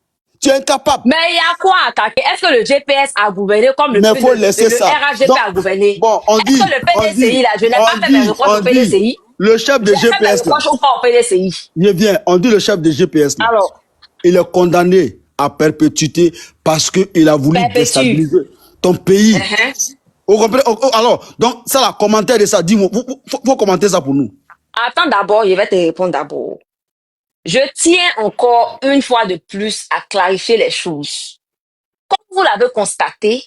Tu es incapable. Mais il y a quoi à attaquer? Est-ce que le GPS a gouverné comme le RHDP a gouverné? Bon, on dit. Est-ce que le PDCI là, je n'ai pas fait mes reproches au PDCI? Le chef de GPS là. Je viens, on dit le chef de GPS là. Alors, il est condamné à perpétuité parce qu'il a voulu déstabiliser ton pays. Vous comprenez? Alors, donc, ça, la commentaire de ça, dis-moi, faut commenter ça pour nous. Attends d'abord, je vais te répondre d'abord. Je tiens encore une fois de plus à clarifier les choses. Comme vous l'avez constaté,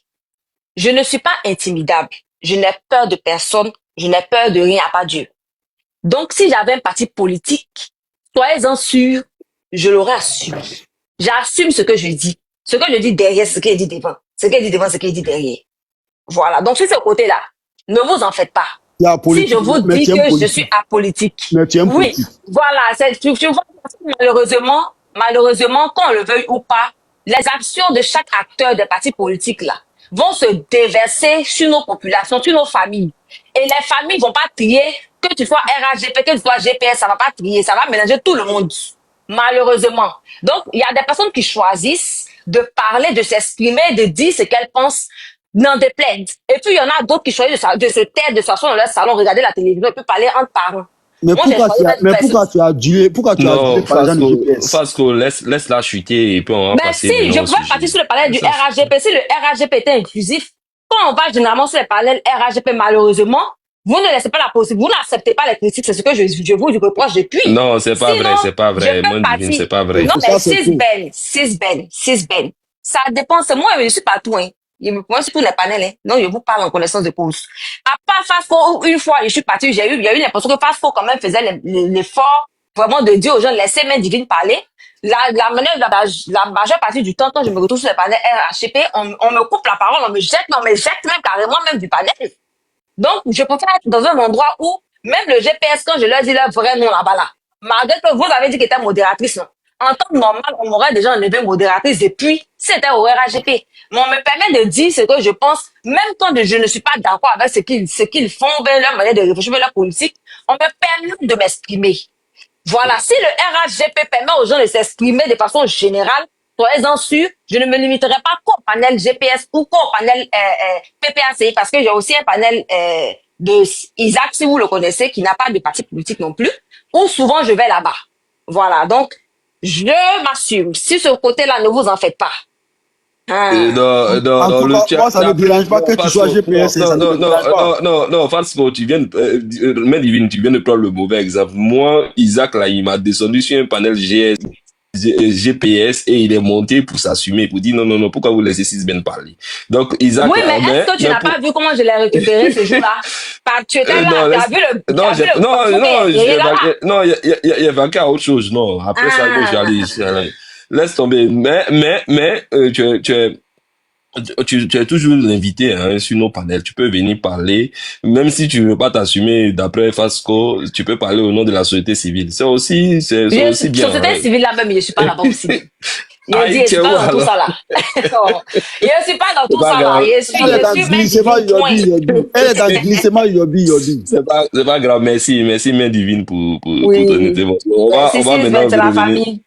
je ne suis pas intimidable. Je n'ai peur de personne. Je n'ai peur de rien à part Dieu. Donc, si j'avais un parti politique, soyez-en sûrs, je l'aurais assumé. J'assume ce que je dis. Ce que je dis derrière, ce qu'il dit devant. Ce qu'il dit devant, ce qu'il dit derrière. Voilà. Donc, sur ce côté-là, ne vous en faites pas. Si je vous dis que je suis apolitique. Mais tu aimes Oui, politique. voilà. Tu vois, malheureusement, qu'on le veuille ou pas, les actions de chaque acteur des partis politiques là vont se déverser sur nos populations, sur nos familles. Et les familles vont pas trier, que tu sois RHDP, que tu sois GPS, ça va pas trier, ça va mélanger tout le monde. Malheureusement. Donc, il y a des personnes qui choisissent de parler, de s'exprimer, de dire ce qu'elles pensent, n'en déplaide. Et puis, il y en a d'autres qui choisissent de se taire, de s'asseoir dans leur salon, regarder la télévision et puis parler entre parents. Mais Moi, j'ai choisi d'être personne. pourquoi tu as Non, dit par exemple du GPS? Fasco, laisse-la chuter et puis on va Mais passer si, je maintenant au pouvais sujet. partir sur le parallèle du RHGP. Si le RHGP était inclusif, quand on va généralement sur les parallèles RHGP, malheureusement, vous ne laissez pas la possibilité, vous n'acceptez pas les critiques, c'est ce que je vous reproche depuis. Non, c'est pas vrai, c'est pas vrai. Je peux Moi, partir. divine, c'est pas vrai. Non, mais 6 Ben. Ça dépend, c'est moi, je suis partout, hein. Moi, c'est tous les panels, hein. Non, je vous parle en connaissance de cause. À part Fasco, une fois, je suis partie, j'ai eu l'impression que Fasco, quand même, faisait l'effort vraiment de dire aux gens, laissez main divine parler. La majeure partie du temps, quand je me retrouve sur les panels RHCP, on me coupe la parole, on me jette même carrément même du panel. Donc, je préfère être dans un endroit où, même le GPS, quand je leur dis leur vrai nom là-bas là, malgré que vous avez dit qu'elle était modératrice, non. En temps normal, on m'aurait déjà enlevé modératrice depuis, c'était au RHGP. Mais on me permet de dire ce que je pense, même quand je ne suis pas d'accord avec ce qu'ils font, leur manière de réfléchir, leur politique, on me permet de m'exprimer. Voilà, si le RHGP permet aux gens de s'exprimer de façon générale, soyez-en sûrs, je ne me limiterai pas qu'au panel GPS ou qu'au panel PPAC, parce que j'ai aussi un panel de Isaac, si vous le connaissez, qui n'a pas de parti politique non plus, où souvent je vais là-bas. Voilà, donc je m'assume. Si ce côté-là, ne vous en faites pas. Dans le chat. Moi, ça ne me dérange pas que tu sois GPS. Non, Fasco, tu viens de prendre le mauvais exemple. Moi, Isaac, là, il m'a descendu sur un panel GPS et il est monté pour s'assumer, pour dire non, pourquoi vous laissez Sisben parler? Donc, Isaac. Oui, mais est-ce que tu n'as pas vu comment je l'ai récupéré ce jour-là? Tu étais là, tu as vu le. Non, il y a vaincu à autre chose, non. Après ça, j'allais. Laisse tomber. Mais, tu es toujours l'invité, hein, sur nos panels. Tu peux venir parler. Même si tu veux pas t'assumer d'après Fasco, tu peux parler au nom de la société civile. C'est aussi bien. Société civile là même, je suis pas là-bas aussi. Je suis pas dans tout ça là. Je suis pas dans tout ça là. Elle est dans glissement Yobi. C'est pas grave. Merci, main divine pour ton intervention. On va maintenant c'est la famille.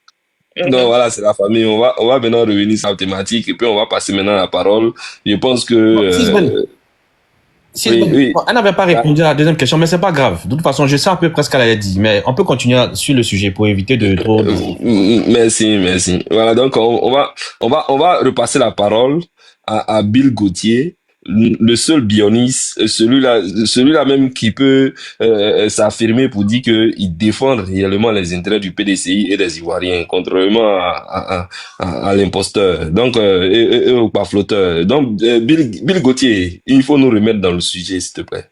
Non, voilà, c'est la famille. On va maintenant revenir sur la thématique et puis on va passer maintenant la parole. Je pense que... Oui. Elle n'avait pas répondu à la deuxième question, mais c'est pas grave. De toute façon, je sais un peu presque ce qu'elle a dit, mais on peut continuer sur le sujet pour éviter de trop... Merci. Voilà, donc on va repasser la parole à Bill Gauthier, le seul bioniste, celui-là même qui peut s'affirmer pour dire que il défend réellement les intérêts du PDCI et des Ivoiriens, contrairement à l'imposteur, donc et au pafloteur. Donc Bill Gauthier, il faut nous remettre dans le sujet, s'il te plaît.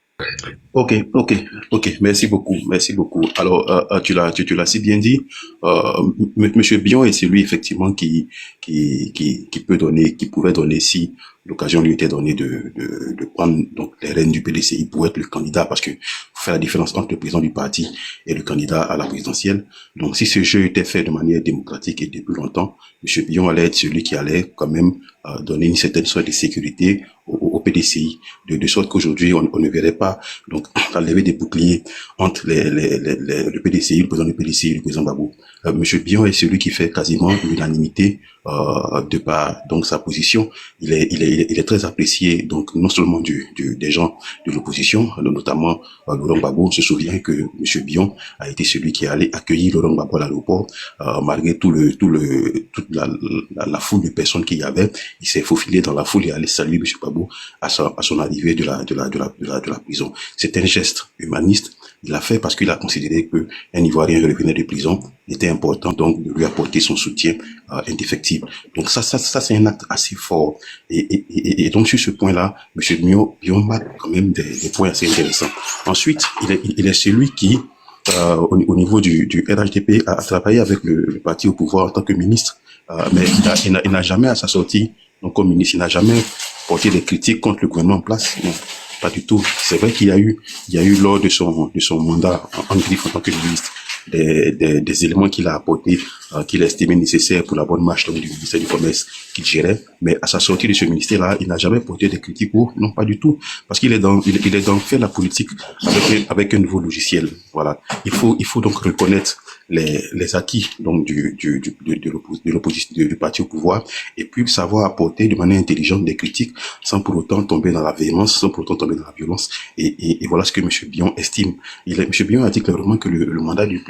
Ok. Merci beaucoup. Alors, tu l'as si bien dit. Monsieur Bion est celui effectivement qui pouvait donner si l'occasion lui était donnée de prendre donc les rênes du PDCI pour être le candidat, parce que faut faire la différence entre le président du parti et le candidat à la présidentielle. Donc, si ce jeu était fait de manière démocratique et depuis longtemps, Monsieur Bion allait être celui qui allait quand même donner une certaine sorte de sécurité au PDCI, de sorte qu'aujourd'hui on ne verrait pas donc la levée des boucliers entre le PDCI, le président du PDCI et le président Babou. Monsieur Bion est celui qui fait quasiment l'unanimité de par donc sa position. Il est très apprécié donc non seulement des gens de l'opposition, notamment Laurent Gbagbo. On se souvient que Monsieur Bion a été celui qui allait accueillir Laurent Gbagbo à l'aéroport malgré toute la foule de personnes qu'il y avait. Il s'est faufilé dans la foule et allait saluer Monsieur Gbagbo à son arrivée de la prison. C'est un geste humaniste. Il l'a fait parce qu'il a considéré que un Ivoirien revenait de prison. Il était important donc de lui apporter son soutien indéfectible. Donc ça c'est un acte assez fort. Et donc sur ce point-là, Monsieur Bion marque quand même des points assez intéressants. Ensuite, il est celui qui au niveau du RHDP a travaillé avec le parti au pouvoir en tant que ministre, mais il n'a jamais à sa sortie donc comme ministre, il n'a jamais porté des critiques contre le gouvernement en place. Non. Pas du tout. C'est vrai qu'il y a eu lors de son mandat en griffe en tant que ministre, des éléments qu'il a apportés, qu'il a estimé nécessaires pour la bonne marche donc, du ministère du Commerce qu'il gérait. Mais à sa sortie de ce ministère-là, il n'a jamais porté des critiques. Non, pas du tout. Parce qu'il est dans faire la politique avec un nouveau logiciel. Voilà. Il faut donc reconnaître les acquis donc de l'opposition, du parti au pouvoir, et puis savoir apporter de manière intelligente des critiques sans pour autant tomber dans la véhémence, sans pour autant tomber dans la violence. Et voilà ce que M. Bion estime. M. Bion a dit clairement que le mandat du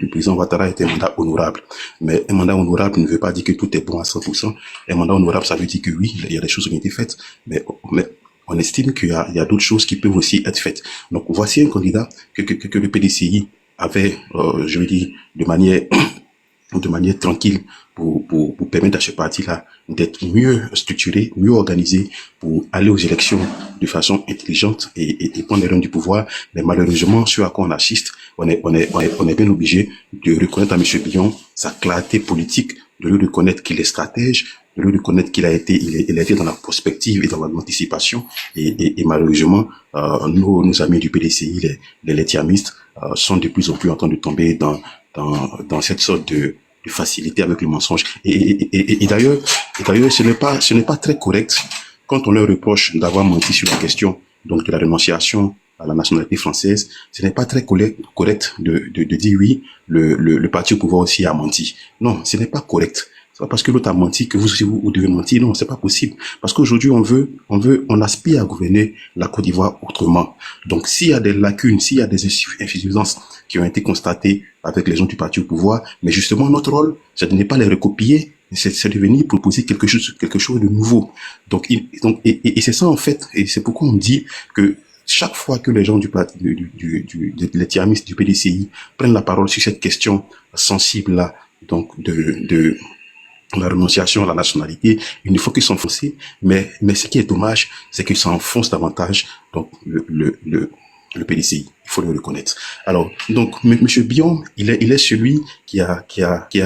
président Ouattara était un mandat honorable. Mais un mandat honorable ne veut pas dire que tout est bon à 100%. Un mandat honorable, ça veut dire que oui, il y a des choses qui ont été faites, mais on estime qu'il y a d'autres choses qui peuvent aussi être faites. Donc voici un candidat que le PDCI avait, je veux dire, de manière tranquille pour permettre à ce parti-là d'être mieux structuré, mieux organisé pour aller aux élections de façon intelligente et prendre les rênes du pouvoir. Mais malheureusement, ce à quoi on assiste, on est bien obligé de reconnaître à M. Bion sa clarté politique, de lui reconnaître qu'il est stratège, de lui reconnaître qu'il a été dans la prospective et dans l'anticipation. Et malheureusement, nos amis du PDCI, les lethiamistes, sont de plus en plus en train de tomber dans cette sorte de facilité avec le mensonge. Et d'ailleurs, ce n'est pas très correct quand on leur reproche d'avoir menti sur la question donc de la renonciation à la nationalité française. Ce n'est pas très correct de dire oui, le parti au pouvoir aussi a menti. Non, ce n'est pas correct. C'est pas parce que l'autre a menti que vous aussi vous devez mentir. Non, c'est pas possible. Parce qu'aujourd'hui, on aspire à gouverner la Côte d'Ivoire autrement. Donc, s'il y a des lacunes, s'il y a des insuffisances qui ont été constatées avec les gens du parti au pouvoir, mais justement, notre rôle, c'est de ne pas les recopier, c'est de venir proposer quelque chose de nouveau. Donc, et c'est ça, en fait, et c'est pourquoi on dit que chaque fois que les gens du parti, les tiamistes du PDCI prennent la parole sur cette question sensible-là, donc de la renonciation à la nationalité, il ne faut qu'ils s'enfoncent, mais ce qui est dommage, c'est qu'ils s'enfoncent davantage, donc, le PDCI. Il faut le reconnaître. Alors, donc, M. Bion, il est celui qui a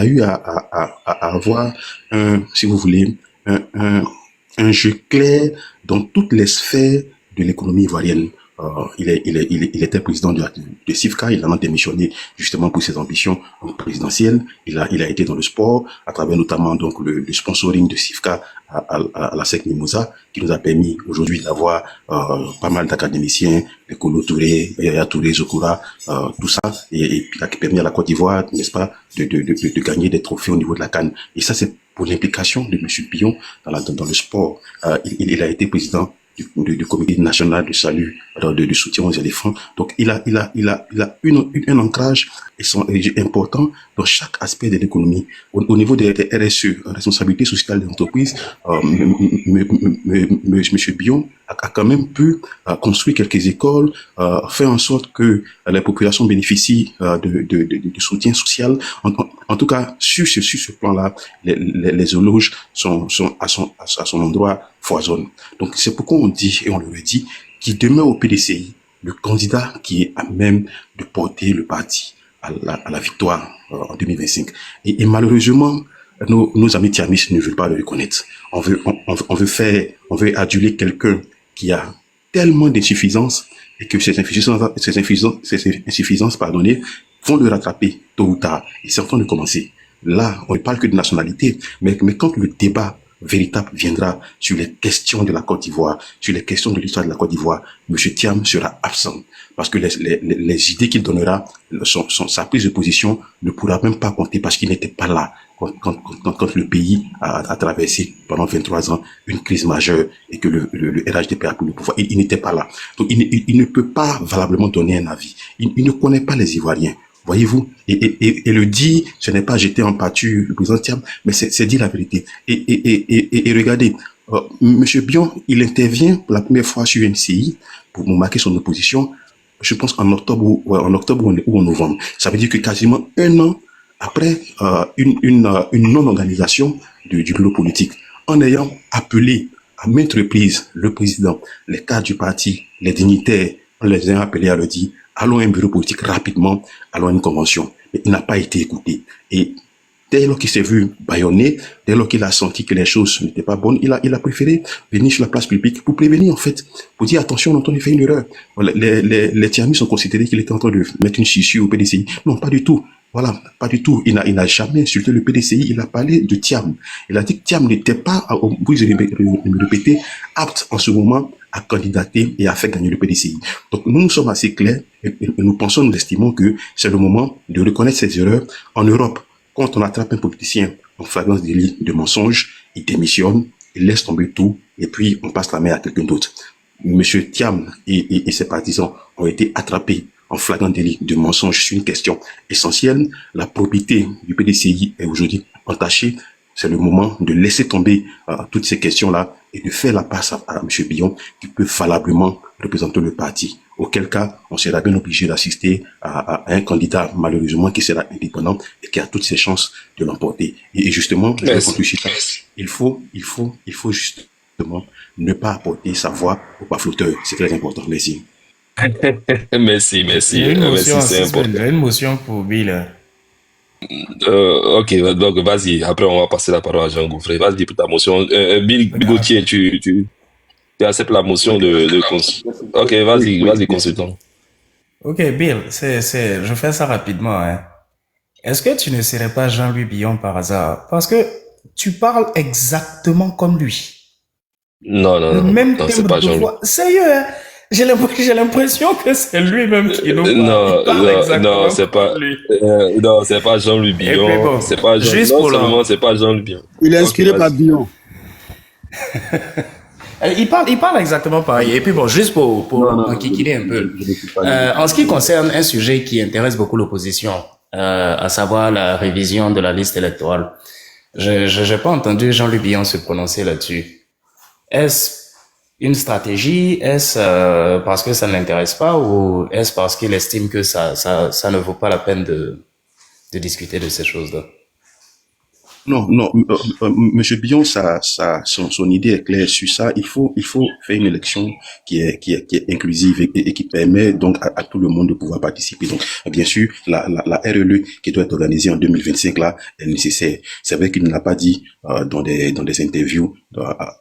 eu à avoir si vous voulez, un jeu clair dans toutes les sphères de l'économie ivoirienne. Il était président de CIFCA, il en a démissionné justement pour ses ambitions présidentielles. Il a été dans le sport, à travers notamment donc le sponsoring de CIFCA à la SEC Mimosa, qui nous a permis aujourd'hui d'avoir pas mal d'académiciens, Ekolo Touré, Yaya Touré, Zokura, tout ça, et qui a permis à la Côte d'Ivoire, n'est-ce pas, de gagner des trophées au niveau de la CAN. Et ça, c'est pour l'implication de M. Bion dans le sport. Il a été président du comité national de salut, de soutien aux éléphants. Donc, il a un ancrage important dans chaque aspect de l'économie. Au niveau des RSE, responsabilité sociale des entreprises, M. Bion a quand même pu construire quelques écoles, faire en sorte que la population bénéficie de soutien social. En tout cas, sur ce plan-là, les éloges sont à son endroit foisonnent. Donc, c'est pourquoi on dit, et on le redit, qu'il demeure au PDCI le candidat qui est à même de porter le parti à la victoire en 2025. Et malheureusement, nos amis tiamistes ne veulent pas le reconnaître. On veut aduler quelqu'un qui a tellement d'insuffisances et que ces insuffisances, vont le rattraper tôt ou tard. Et c'est en train de commencer. Là, on ne parle que de nationalité, mais quand le débat véritable viendra sur les questions de la Côte d'Ivoire, sur les questions de l'histoire de la Côte d'Ivoire, M. Thiam sera absent parce que les idées qu'il donnera, sa prise de position ne pourra même pas compter parce qu'il n'était pas là quand le pays a traversé pendant 23 ans une crise majeure et que le RHDP a pris le pouvoir. Il n'était pas là. Donc il ne peut pas valablement donner un avis. Il ne connaît pas les Ivoiriens. Voyez-vous, et le dit, ce n'est pas jeter en pâture le président Thiam, mais c'est dire la vérité. Et regardez, M. Bion, il intervient pour la première fois sur NCI pour marquer son opposition, je pense en octobre ou en novembre. Ça veut dire que quasiment un an après une non-organisation du bureau politique, en ayant appelé à maintes reprises le président, les cadres du parti, les dignitaires, on les a appelés à le dire, allons à un bureau politique rapidement, allons à une convention. Mais il n'a pas été écouté. Et Dès lors qu'il s'est vu bâillonné, dès lors qu'il a senti que les choses n'étaient pas bonnes, il a préféré venir sur la place publique pour prévenir, en fait, pour dire attention, on a entendu faire une erreur. Voilà, les Tiamis ont considéré qu'il était en train de mettre une chissure au PDCI. Non, pas du tout. Voilà, pas du tout. Il n'a jamais insulté le PDCI. Il a parlé de Thiam. Il a dit que Thiam n'était pas, au bout de me répéter, apte en ce moment à candidater et à faire gagner le PDCI. Donc nous sommes assez clairs et nous estimons que c'est le moment de reconnaître ses erreurs. En Europe, quand on attrape un politicien en flagrance délit de mensonge, il démissionne, il laisse tomber tout et puis on passe la main à quelqu'un d'autre. Monsieur Thiam et ses partisans ont été attrapés en flagrant délit de mensonge sur une question essentielle. La probité du PDCI est aujourd'hui entachée. C'est le moment de laisser tomber toutes ces questions-là et de faire la passe à M. Billon qui peut valablement représenter le parti. Auquel cas, on sera bien obligé d'assister à un candidat malheureusement qui sera indépendant et qui a toutes ses chances de l'emporter. Et justement, il faut justement ne pas apporter sa voix au bafouteur. C'est très important. Merci. Merci. Il y a une motion, C'est important. il y a une motion pour Bill. Ok, donc vas-y. Après, on va passer la parole à Jean Gouffré. Vas-y pour ta motion. Bill Gauthier, tu acceptes la motion de Ok, vas-y, consultant. Ok, Bill, je fais ça rapidement. Hein. Est-ce que tu ne serais pas Jean-Louis Billon par hasard? Parce que tu parles exactement comme lui. Non, c'est pas Jean-Louis. Sérieux, hein? J'ai l'impression que c'est lui-même qui nous parle. Non, c'est pas Jean-Louis Billon. C'est pas Jean-Louis Billon. Il est inspiré par Billon. Il parle exactement pareil. Et puis bon, juste pour enquiquiner un peu. En ce qui concerne un sujet qui intéresse beaucoup l'opposition, à savoir la révision de la liste électorale, je n'ai pas entendu Jean-Louis Billon se prononcer là-dessus. Est-ce une stratégie? Est-ce parce que ça ne l'intéresse pas ou est-ce parce qu'il estime que ça ne vaut pas la peine de discuter de ces choses-là? Non, Monsieur Billon, son idée est claire sur ça. Il faut faire une élection qui est inclusive et qui permet donc à tout le monde de pouvoir participer. Donc, bien sûr, la RLE qui doit être organisée en 2025 là est nécessaire. C'est vrai qu'il ne l'a pas dit dans des interviews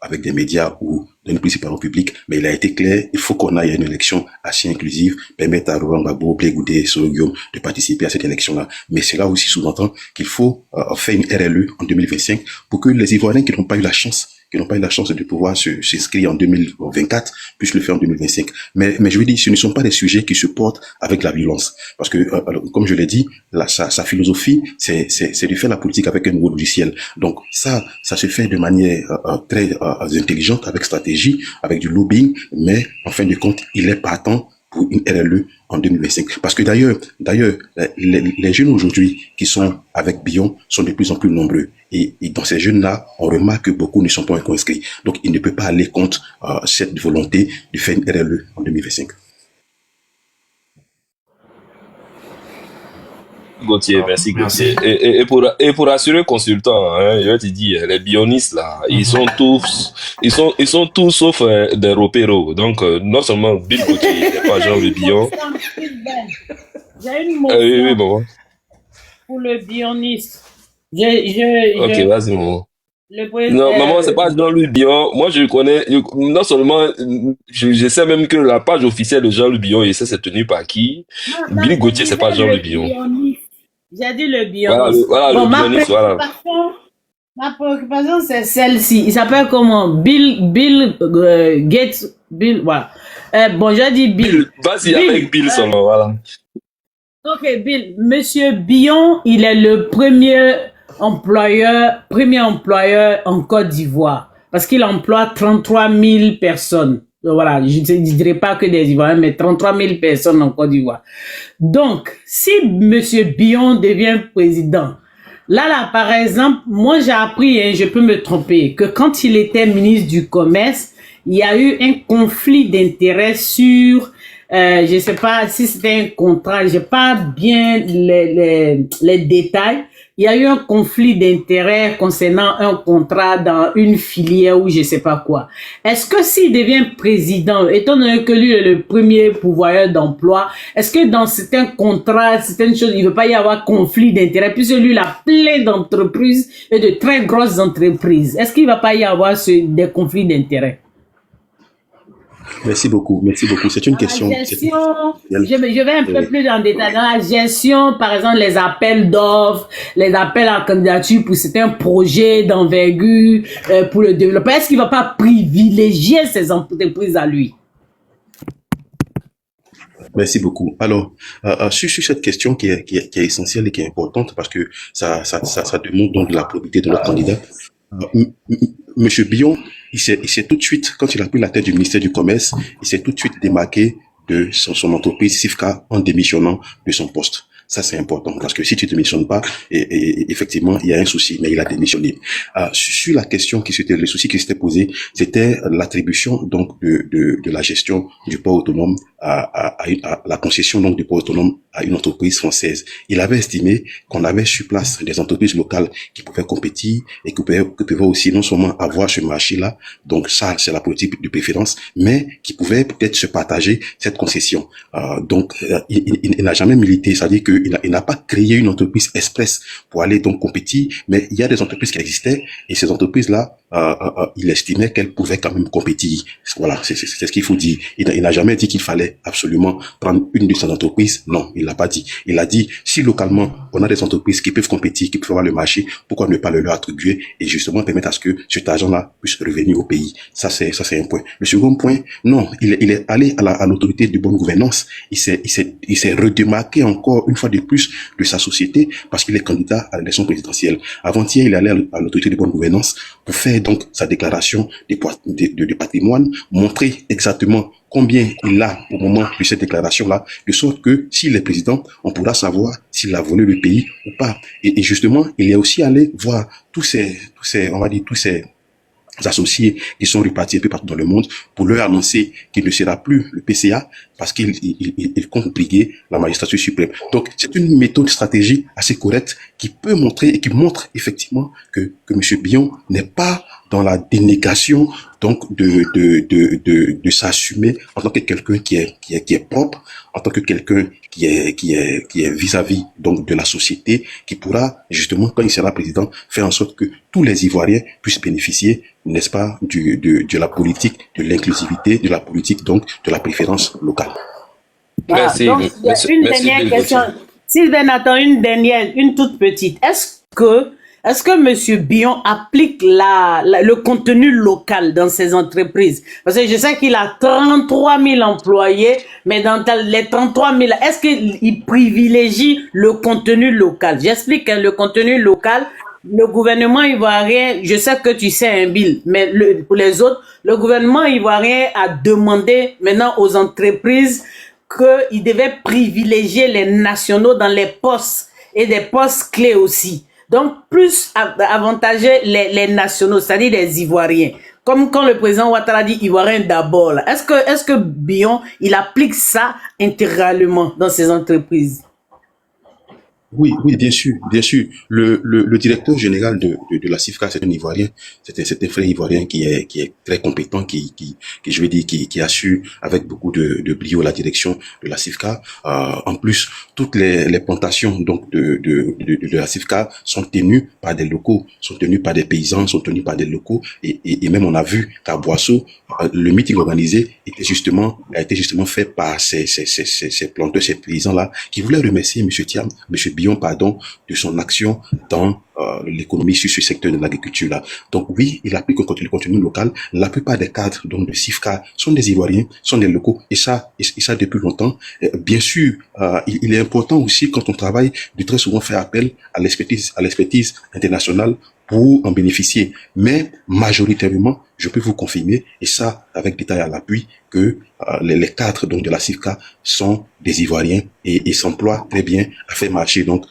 avec des médias ou dans une prise de parole publique, mais il a été clair. Il faut qu'on aille à une élection assez inclusive, permettre à Laurent Gbagbo, Blé Goudé, Soro Guillaume de participer à cette élection-là. Mais cela aussi sous-entend qu'il faut faire une RLE en 2025 pour que les Ivoiriens qui n'ont pas eu la chance de pouvoir s'inscrire en 2024 puissent le faire en 2025. Mais je veux dire, ce ne sont pas des sujets qui se portent avec la violence. Parce que, comme je l'ai dit, sa philosophie, c'est de faire la politique avec un nouveau logiciel. Donc, ça se fait de manière très intelligente, avec stratégie, avec du lobbying, mais en fin de compte, il est partant pour une RLE en 2025. Parce que d'ailleurs, les jeunes aujourd'hui qui sont avec Billon sont de plus en plus nombreux. Et dans ces jeunes-là, on remarque que beaucoup ne sont pas encore inscrits. Donc, il ne peut pas aller contre cette volonté de faire une RLE en 2025. Gauthier, merci Gauthier. Et pour assurer le consultant, hein, je vais te dire, les bionistes là, ils sont tous sauf des ropéros. Donc non seulement Bill Gauthier, il n'est pas Jean-Louis Billon. J'ai une motion oui, bon. pour le bioniste. Ok, vas-y, maman. Non, maman, c'est pas Jean-Louis Billon. Moi, je connais, non seulement, je sais même que la page officielle de Jean-Louis Billon, et ça, c'est tenu par qui? Bill Gauthier, c'est pas Jean-Louis Billon. J'ai dit le bioniste. Voilà, le bioniste, voilà. Ma préoccupation, c'est celle-ci. Il s'appelle comment? Bill Gates. Bill, voilà. Bon, j'ai dit Bill. Vas-y avec Bill seulement, voilà. Ok, Bill. Monsieur Billon, il est le premier employeur en Côte d'Ivoire. Parce qu'il emploie 33 000 personnes. Voilà, je ne dirais pas que des Ivoiriens, mais 33 000 personnes en Côte d'Ivoire. Donc, si Monsieur Billon devient président, là, par exemple, moi j'ai appris, hein, je peux me tromper, que quand il était ministre du Commerce, il y a eu un conflit d'intérêts sur, je ne sais pas si c'était un contrat, j'ai pas bien les détails, il y a eu un conflit d'intérêts concernant un contrat dans une filière ou je sais pas quoi. Est-ce que s'il devient président, étant donné que lui est le premier pourvoyeur d'emploi, est-ce que dans certains contrats, certaines choses, il ne veut pas y avoir conflit d'intérêts puisque lui, il a plein d'entreprises et de très grosses entreprises. Est-ce qu'il ne va pas y avoir des conflits d'intérêts? Merci beaucoup. C'est une question. Gestion, je vais un peu plus en détail. Dans la gestion, par exemple, les appels d'offres, les appels à candidature pour certains projets d'envergure, pour le développement, est-ce qu'il ne va pas privilégier ces entreprises à lui? Merci beaucoup. Alors, sur cette question qui est essentielle et qui est importante parce que ça demande donc de la probité de notre candidat. Monsieur Bion, il s'est tout de suite, quand il a pris la tête du ministère du Commerce, il s'est tout de suite démarqué de son entreprise Sifka en démissionnant de son poste. Ça, c'est important parce que si tu ne démissionnes pas, et effectivement, il y a un souci, mais il a démissionné. Sur la question le souci qui s'était posé, c'était l'attribution donc de la gestion du port autonome à la concession donc du port autonome à une entreprise française. Il avait estimé qu'on avait sur place des entreprises locales qui pouvaient compétir et qui pouvaient aussi non seulement avoir ce marché-là, donc ça, c'est la politique de préférence, mais qui pouvaient peut-être se partager cette concession. Il n'a jamais milité, c'est-à-dire qu'il n'a pas créé une entreprise express pour aller donc compétir, mais il y a des entreprises qui existaient et ces entreprises-là, il estimait qu'elles pouvaient quand même compétir. Voilà, c'est ce qu'il faut dire. Il n'a jamais dit qu'il fallait absolument prendre une de ces entreprises. Non, il l'a pas dit. Il a dit, si localement, on a des entreprises qui peuvent compétir, qui peuvent avoir le marché, pourquoi ne pas le leur attribuer et justement permettre à ce que cet argent-là puisse revenir au pays. Ça, c'est un point. Le second point, non, il est allé à l'autorité de bonne gouvernance. Il s'est redémarqué encore une fois de plus de sa société parce qu'il est candidat à l'élection présidentielle. Avant-hier, il est allé à l'autorité de bonne gouvernance pour faire donc sa déclaration de patrimoine, montrer exactement combien il a au moment de cette déclaration-là, de sorte que s'il est président, on pourra savoir s'il a volé le pays ou pas. Et justement, il est aussi allé voir tous ces associés qui sont répartis un peu partout dans le monde pour leur annoncer qu'il ne sera plus le PCA parce qu'il compte briguer la magistrature suprême. Donc, c'est une méthode stratégique assez correcte qui peut montrer et qui montre effectivement que M. Bion n'est pas dans la dénégation donc de s'assumer en tant que quelqu'un qui est propre, en tant que quelqu'un qui est vis-à-vis donc de la société, qui pourra justement quand il sera président faire en sorte que tous les Ivoiriens puissent bénéficier, n'est-ce pas, de la politique de l'inclusivité, de la politique donc de la préférence locale. Merci. Donc, il y a une dernière question. Sylvain Nathan, une toute petite. Est-ce que M. Bion applique le contenu local dans ses entreprises? Parce que je sais qu'il a 33 000 employés, mais dans les 33 000, est-ce qu'il privilégie le contenu local? J'explique que le contenu local, le gouvernement ivoirien, je sais que tu sais un bill, mais pour les autres, le gouvernement ivoirien a demandé maintenant aux entreprises qu'ils devaient privilégier les nationaux dans les postes et des postes clés aussi. Donc, plus avantager les nationaux, c'est-à-dire les Ivoiriens. Comme quand le président Ouattara dit Ivoirien d'abord. Est-ce que Bion, il applique ça intégralement dans ses entreprises? Oui, bien sûr. Le directeur général de la CIFCA, c'est un Ivoirien, c'est un frère ivoirien qui est très compétent, qui je vais dire, qui assure avec beaucoup de brio la direction de la CIFCA. En plus, toutes les plantations donc de la CIFCA sont tenues par des locaux, sont tenues par des paysans, sont tenues par des locaux, et même on a vu qu'à Boisseau, le meeting organisé a été justement fait par ces planteurs, ces paysans-là, qui voulaient remercier M. Bion, de son action dans l'économie sur ce secteur de l'agriculture-là. Donc oui, il applique le contenu local. La plupart des cadres donc de CIFCA sont des Ivoiriens, sont des locaux, et ça depuis longtemps. Bien sûr, il est important aussi quand on travaille de très souvent faire appel à l'expertise internationale pour en bénéficier. Mais majoritairement, je peux vous confirmer, et ça avec détail à l'appui, que les cadres donc de la CIFCA sont des Ivoiriens et s'emploient très bien à faire marcher donc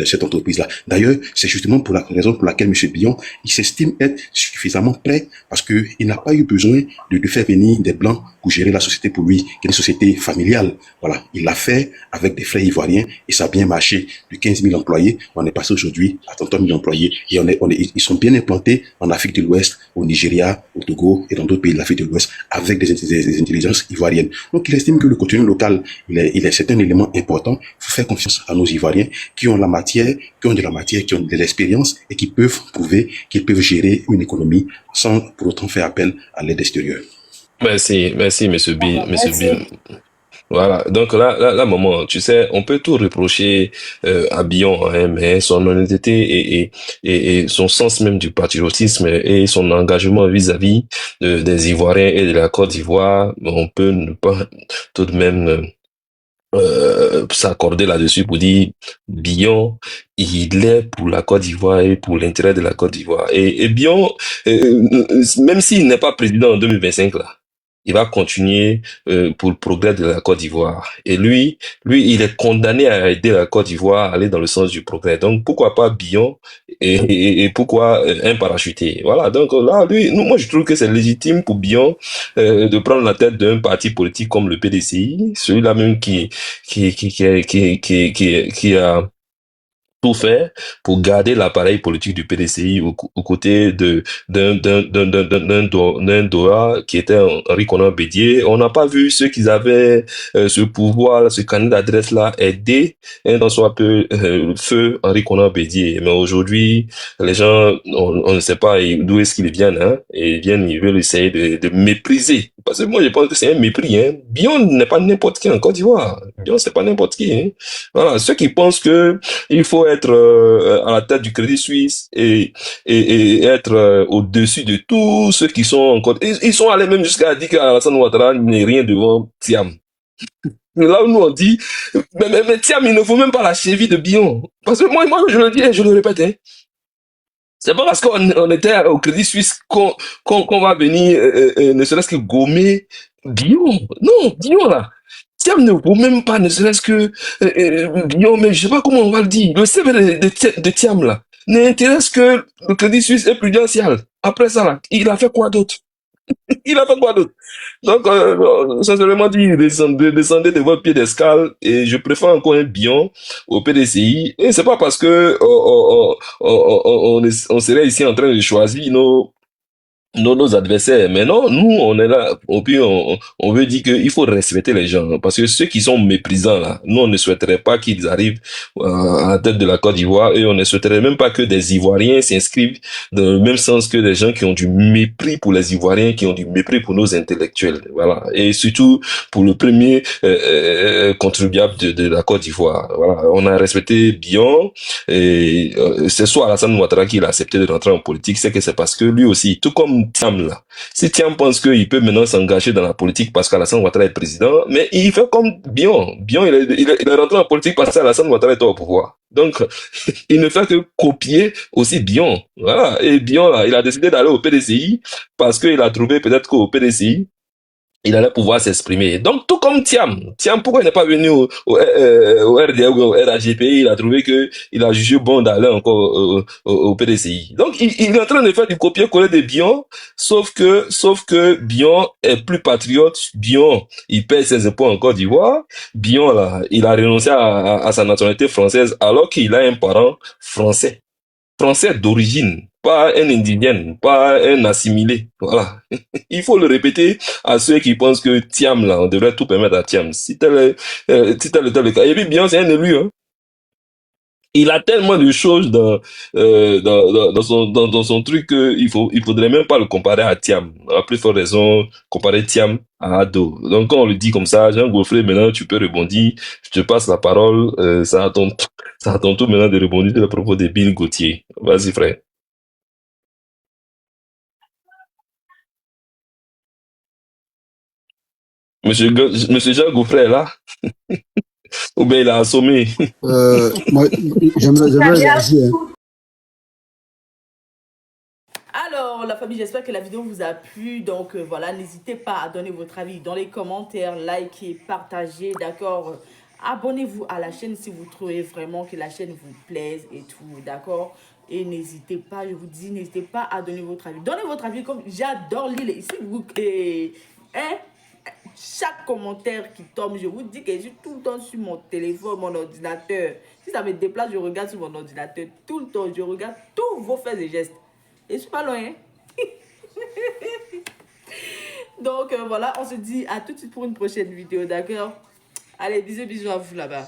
cette entreprise-là. D'ailleurs, c'est justement pour la raison pour laquelle M. Billon, il s'estime être suffisamment prêt parce que il n'a pas eu besoin de faire venir des Blancs pour gérer la société pour lui, qui est une société familiale. Voilà, il l'a fait avec des frères ivoiriens et ça a bien marché. De 15 000 employés, on est passé aujourd'hui à 33 000 employés et ils sont bien implantés en Afrique de l'Ouest, au Nigeria, au Togo et dans d'autres pays de l'Afrique de l'Ouest avec des intelligences ivoiriennes. Donc il estime que le contenu local, c'est un élément important. Il faut faire confiance à nos Ivoiriens qui ont la matière, qui ont de l'expérience et qui peuvent prouver qu'ils peuvent gérer une économie sans pour autant faire appel à l'aide extérieure. Merci, monsieur Bill. Voilà, donc là, maman, tu sais, on peut tout reprocher à Billon, hein, mais son honnêteté et son sens même du patriotisme et son engagement vis-à-vis des Ivoiriens et de la Côte d'Ivoire, on peut ne pas tout de même s'accorder là-dessus pour dire Billon, il est pour la Côte d'Ivoire et pour l'intérêt de la Côte d'Ivoire. Et Billon, même s'il n'est pas président en 2025 là, il va continuer pour le progrès de la Côte d'Ivoire. Et lui, il est condamné à aider la Côte d'Ivoire à aller dans le sens du progrès. Donc, pourquoi pas Billon et pourquoi un parachuté? Voilà, donc là, moi, je trouve que c'est légitime pour Billon de prendre la tête d'un parti politique comme le PDCI, celui-là même qui a tout faire pour garder l'appareil politique du PDCI aux côtés d'un Doha qui était Henri Konan Bédié. On n'a pas vu ceux qui avaient ce pouvoir, ce candidat d'adresse là aider dans soit peu feu Henri Konan Bédié. Mais aujourd'hui, les gens, on ne sait pas d'où est-ce qu'ils viennent, hein, et ils veulent essayer de mépriser. Parce que moi, je pense que c'est un mépris, hein. Billon n'est pas n'importe qui en Côte d'Ivoire. Billon, c'est pas n'importe qui, hein. Voilà. Ceux qui pensent que il faut être à la tête du Crédit Suisse et être au-dessus de tous ceux qui sont en Côte. Ils sont allés même jusqu'à dire qu'Alassane Ouattara n'est rien devant Thiam. Mais là où nous on dit, mais Thiam, il ne faut même pas la cheville de Billon. Parce que moi, je le dis et je le répète, hein. C'est pas parce qu'on était au Crédit Suisse qu'on va venir, ne serait-ce que gommer Billon. Non, Billon là. Thiam ne vaut même pas, ne serait-ce que Billon, mais je sais pas comment on va le dire. Le CV de Thiam là n'intéresse que le Crédit Suisse et Prudential. Après ça là, il a fait quoi d'autre? Il a fait quoi d'autre? Donc, sincèrement dit, descendez de votre pied d'escale et je préfère encore un Billon au PDCI. Et c'est pas parce que on serait ici en train de choisir nos adversaires. Mais non, nous, on est là. Et puis, on veut dire qu'il faut respecter les gens. Parce que ceux qui sont méprisants, là, nous, on ne souhaiterait pas qu'ils arrivent à la tête de la Côte d'Ivoire et on ne souhaiterait même pas que des Ivoiriens s'inscrivent dans le même sens que des gens qui ont du mépris pour les Ivoiriens, qui ont du mépris pour nos intellectuels. Voilà. Et surtout, pour le premier contribuable de la Côte d'Ivoire. Voilà. On a respecté Billon et c'est soit Alassane Ouattara qui a accepté de rentrer en politique, c'est que c'est parce que lui aussi, tout comme Thiam là. Si Thiam pense qu'il peut maintenant s'engager dans la politique parce qu'Alassane Ouattara est président, mais il fait comme Billon. Billon, il est rentré en politique parce qu'Alassane Ouattara est au pouvoir. Donc, il ne fait que copier aussi Billon. Voilà. Et Billon là, il a décidé d'aller au PDCI parce qu'il a trouvé peut-être qu'au PDCI, il allait pouvoir s'exprimer. Donc, tout comme Thiam, pourquoi il n'est pas venu au RDA ou au RAGP? Il a trouvé que il a jugé bon d'aller encore au PDCI. Donc, il est en train de faire du copier-coller de Billon, sauf que Billon est plus patriote. Billon, il paye ses impôts en Côte d'Ivoire. Billon, là, il a renoncé à sa nationalité française alors qu'il a un parent français d'origine, pas un indigène, pas un assimilé. Voilà. Il faut le répéter à ceux qui pensent que Thiam, là, on devrait tout permettre à Thiam. Si tel est le cas. Et puis, bien, c'est un élu, hein. Il a tellement de choses dans son truc qu'il faudrait même pas le comparer à Thiam. À plus forte raison, comparer Thiam à Ado. Donc, quand on le dit comme ça, Jean Gaufré, maintenant, tu peux rebondir. Je te passe la parole. Ça a ton tour maintenant de rebondir à propos de Bill Gauthier. Vas-y, frère. Monsieur Jean Gaufré est là? Ou bien il a assommé? Moi, j'aimerais réagir. Alors, Alors, la famille, j'espère que la vidéo vous a plu. Donc, voilà, n'hésitez pas à donner votre avis dans les commentaires, likez, partagez, d'accord? Abonnez-vous à la chaîne si vous trouvez vraiment que la chaîne vous plaise et tout, d'accord? Et n'hésitez pas, je vous dis, n'hésitez pas à donner votre avis. Donnez votre avis comme j'adore lire ici. Chaque commentaire qui tombe, je vous dis que je suis tout le temps sur mon téléphone, mon ordinateur. Si ça me déplace, je regarde sur mon ordinateur tout le temps. Je regarde tous vos faits et gestes. Et je suis pas loin. Hein? Donc voilà, on se dit à tout de suite pour une prochaine vidéo, d'accord? Allez, bisous à vous là-bas.